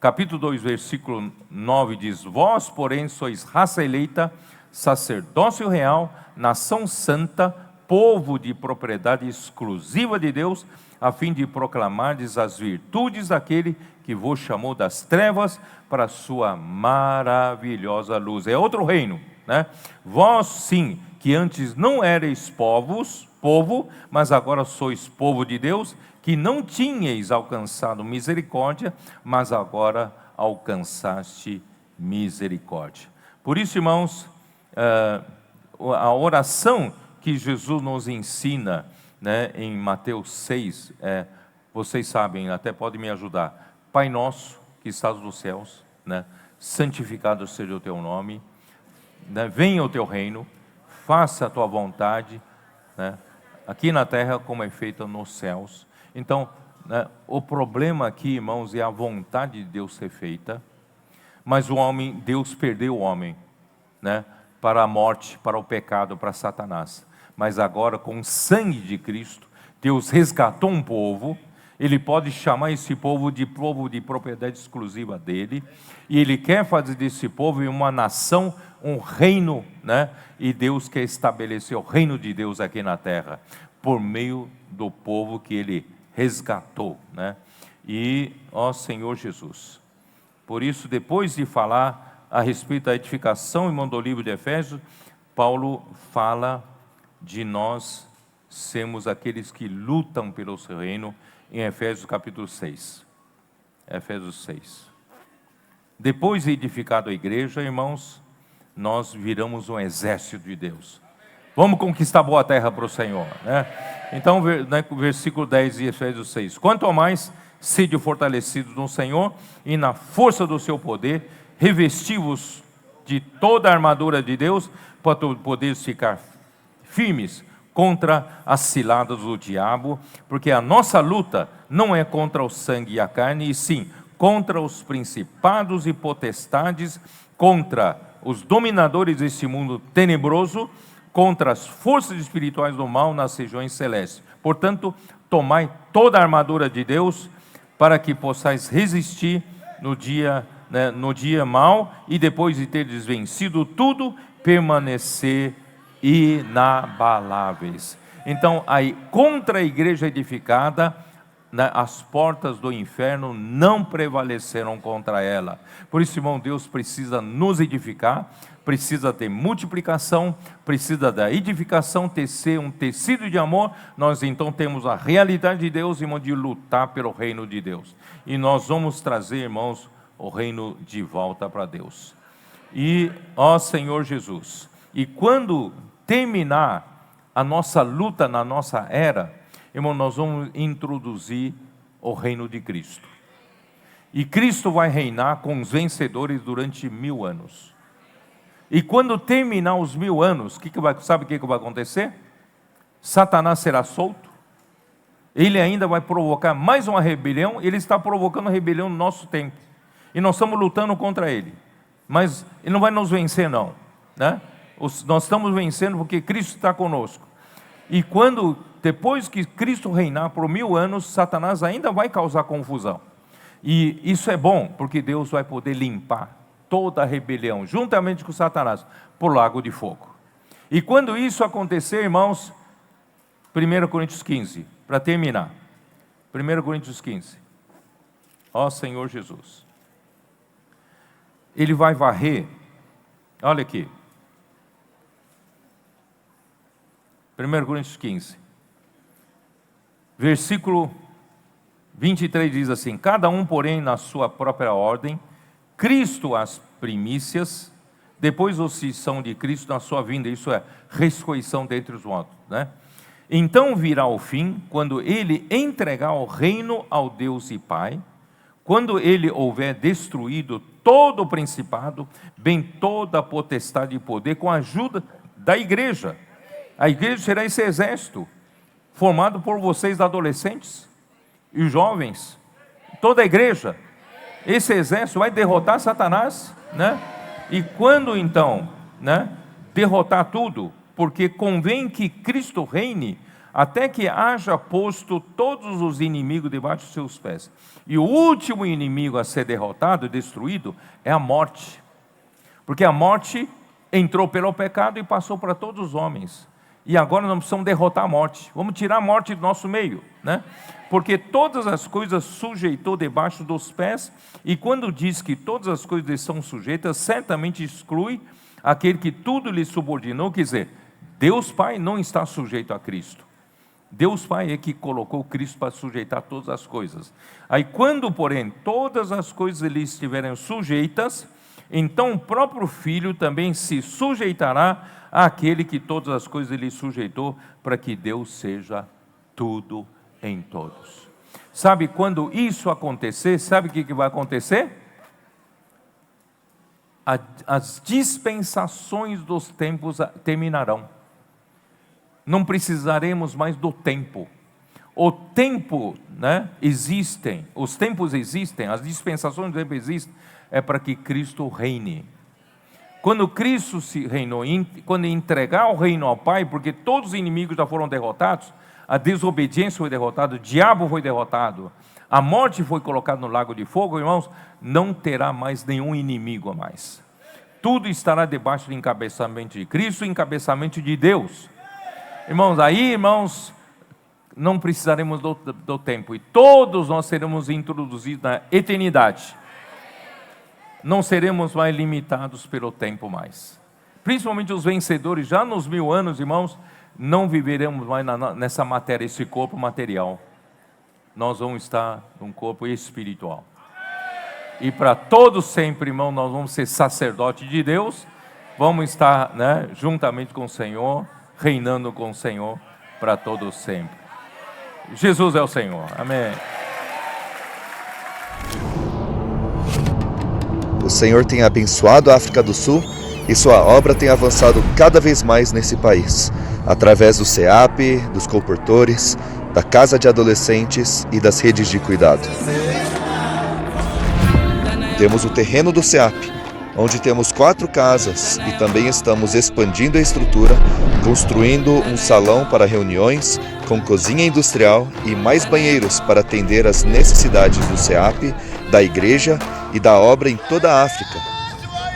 capítulo 2, versículo 9 diz, vós, porém, sois raça eleita, sacerdócio real, nação santa, povo de propriedade exclusiva de Deus, a fim de proclamardes as virtudes daquele que vos chamou das trevas para a sua maravilhosa luz. É outro reino, né? Vós sim, que antes não erais povo, mas agora sois povo de Deus, que não tinhais alcançado misericórdia, mas agora alcançaste misericórdia. Por isso, irmãos, a oração que Jesus nos ensina, né, em Mateus 6, vocês sabem, até podem me ajudar. Pai nosso, que estás nos céus, né? Santificado seja o teu nome, né? Venha o teu reino, faça a tua vontade, né? Aqui na terra como é feita nos céus. Então, né, o problema aqui, irmãos, é a vontade de Deus ser feita, mas o homem, Deus perdeu o homem, né, para a morte, para o pecado, para Satanás. Mas agora, com o sangue de Cristo, Deus resgatou um povo. Ele pode chamar esse povo de propriedade exclusiva dele, e Ele quer fazer desse povo uma nação, um reino, né? E Deus quer estabelecer o reino de Deus aqui na terra, por meio do povo que Ele resgatou, né? E, ó Senhor Jesus, por isso, depois de falar a respeito da edificação, irmão, do livro de Efésios, Paulo fala de nós sermos aqueles que lutam pelo seu reino, em Efésios capítulo 6. Efésios 6. Depois de edificado a igreja, irmãos, nós viramos um exército de Deus. Vamos conquistar boa terra para o Senhor, né? Então, versículo 10 de Efésios 6. Quanto ao mais, sede fortalecidos no Senhor e na força do seu poder, revesti-vos de toda a armadura de Deus, para poderes ficar firmes contra as ciladas do diabo, porque a nossa luta não é contra o sangue e a carne, e sim contra os principados e potestades, contra os dominadores desse mundo tenebroso, contra as forças espirituais do mal nas regiões celestes. Portanto, tomai toda a armadura de Deus, para que possais resistir no dia mau, e depois de teres vencido tudo, permanecer inabaláveis. Então, aí, contra a igreja edificada, né, as portas do inferno não prevaleceram contra ela. Por isso, irmão, Deus precisa nos edificar, precisa ter multiplicação, precisa da edificação, tecer um tecido de amor. Nós então temos a realidade de Deus, irmão, de lutar pelo reino de Deus. E nós vamos trazer, irmãos, o reino de volta para Deus. E, ó Senhor Jesus, e quando terminar a nossa luta na nossa era, irmão, nós vamos introduzir o reino de Cristo. E Cristo vai reinar com os vencedores durante 1000 anos. E quando terminar os 1000 anos, sabe o que vai acontecer? Satanás será solto. Ele ainda vai provocar mais uma rebelião. Ele está provocando rebelião no nosso tempo. E nós estamos lutando contra ele. Mas ele não vai nos vencer, não, né? Nós estamos vencendo porque Cristo está conosco. E depois que Cristo reinar por 1000 anos, Satanás ainda vai causar confusão. E isso é bom, porque Deus vai poder limpar toda a rebelião, juntamente com Satanás, por lago de fogo. E quando isso acontecer, irmãos, 1 Coríntios 15, para terminar. 1 Coríntios 15. Ó Senhor Jesus. Ele vai varrer, olha aqui. 1 Coríntios 15, versículo 23 diz assim: cada um, porém, na sua própria ordem, Cristo as primícias, depois os que são de Cristo na sua vinda, isso é, ressurreição dentre os mortos, né? Então virá o fim, quando ele entregar o reino ao Deus e Pai, quando ele houver destruído todo o principado, bem toda a potestade e poder, com a ajuda da igreja. A igreja será esse exército, formado por vocês adolescentes e jovens, toda a igreja. Esse exército vai derrotar Satanás, né? E quando então, né, derrotar tudo, porque convém que Cristo reine, até que haja posto todos os inimigos debaixo dos seus pés. E o último inimigo a ser derrotado, destruído, é a morte. Porque a morte entrou pelo pecado e passou para todos os homens. E agora nós precisamos derrotar a morte. Vamos tirar a morte do nosso meio, né? Porque todas as coisas sujeitou debaixo dos pés. E quando diz que todas as coisas lhe são sujeitas, certamente exclui aquele que tudo lhe subordinou. Quer dizer, Deus Pai não está sujeito a Cristo. Deus Pai é que colocou Cristo para sujeitar todas as coisas. Aí quando, porém, todas as coisas lhe estiverem sujeitas, então o próprio Filho também se sujeitará àquele que todas as coisas lhe sujeitou, para que Deus seja tudo em todos. Sabe, quando isso acontecer, sabe o que vai acontecer? As dispensações dos tempos terminarão. Não precisaremos mais do tempo. O tempo, né, os tempos existem, as dispensações do tempo existem, é para que Cristo reine. Quando Cristo se reinou, quando entregar o reino ao Pai, porque todos os inimigos já foram derrotados, a desobediência foi derrotada, o diabo foi derrotado, a morte foi colocada no lago de fogo, irmãos, não terá mais nenhum inimigo a mais. Tudo estará debaixo do encabeçamento de Cristo e encabeçamento de Deus. Irmãos, aí, irmãos, não precisaremos do tempo, e todos nós seremos introduzidos na eternidade. Não seremos mais limitados pelo tempo mais. Principalmente os vencedores, já nos 1000 anos, irmãos, não viveremos mais nessa matéria, esse corpo material. Nós vamos estar num corpo espiritual. E para todos sempre, irmão, nós vamos ser sacerdote de Deus, vamos estar, né, juntamente com o Senhor, reinando com o Senhor para todos sempre. Jesus é o Senhor. Amém. O Senhor tem abençoado a África do Sul e sua obra tem avançado cada vez mais nesse país, através do CEAP, dos colportores, da Casa de Adolescentes e das redes de cuidado. Temos o terreno do CEAP, onde temos 4 casas e também estamos expandindo a estrutura, construindo um salão para reuniões, com cozinha industrial e mais banheiros para atender às necessidades do CEAP, da igreja e da obra em toda a África.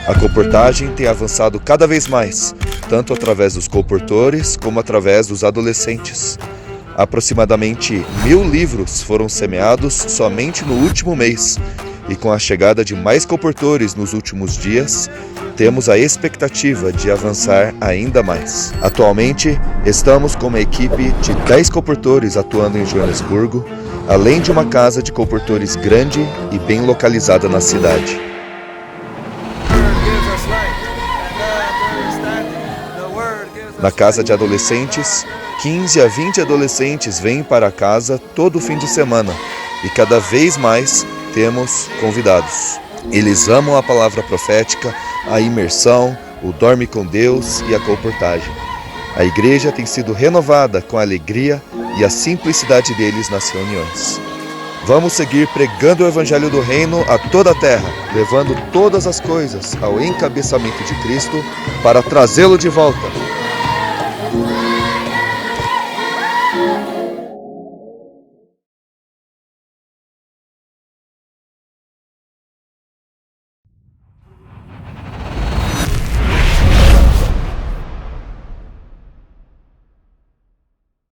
A colportagem tem avançado cada vez mais, tanto através dos colportores como através dos adolescentes. Aproximadamente 1000 livros foram semeados somente no último mês, e com a chegada de mais colportores nos últimos dias, temos a expectativa de avançar ainda mais. Atualmente, estamos com uma equipe de 10 colportores atuando em Joanesburgo, além de uma casa de colportores grande e bem localizada na cidade. Na casa de adolescentes, 15 a 20 adolescentes vêm para casa todo fim de semana e cada vez mais temos convidados. Eles amam a palavra profética, a imersão, o dorme com Deus e a colportagem. A igreja tem sido renovada com a alegria e a simplicidade deles nas reuniões. Vamos seguir pregando o Evangelho do Reino a toda a terra, levando todas as coisas ao encabeçamento de Cristo para trazê-lo de volta.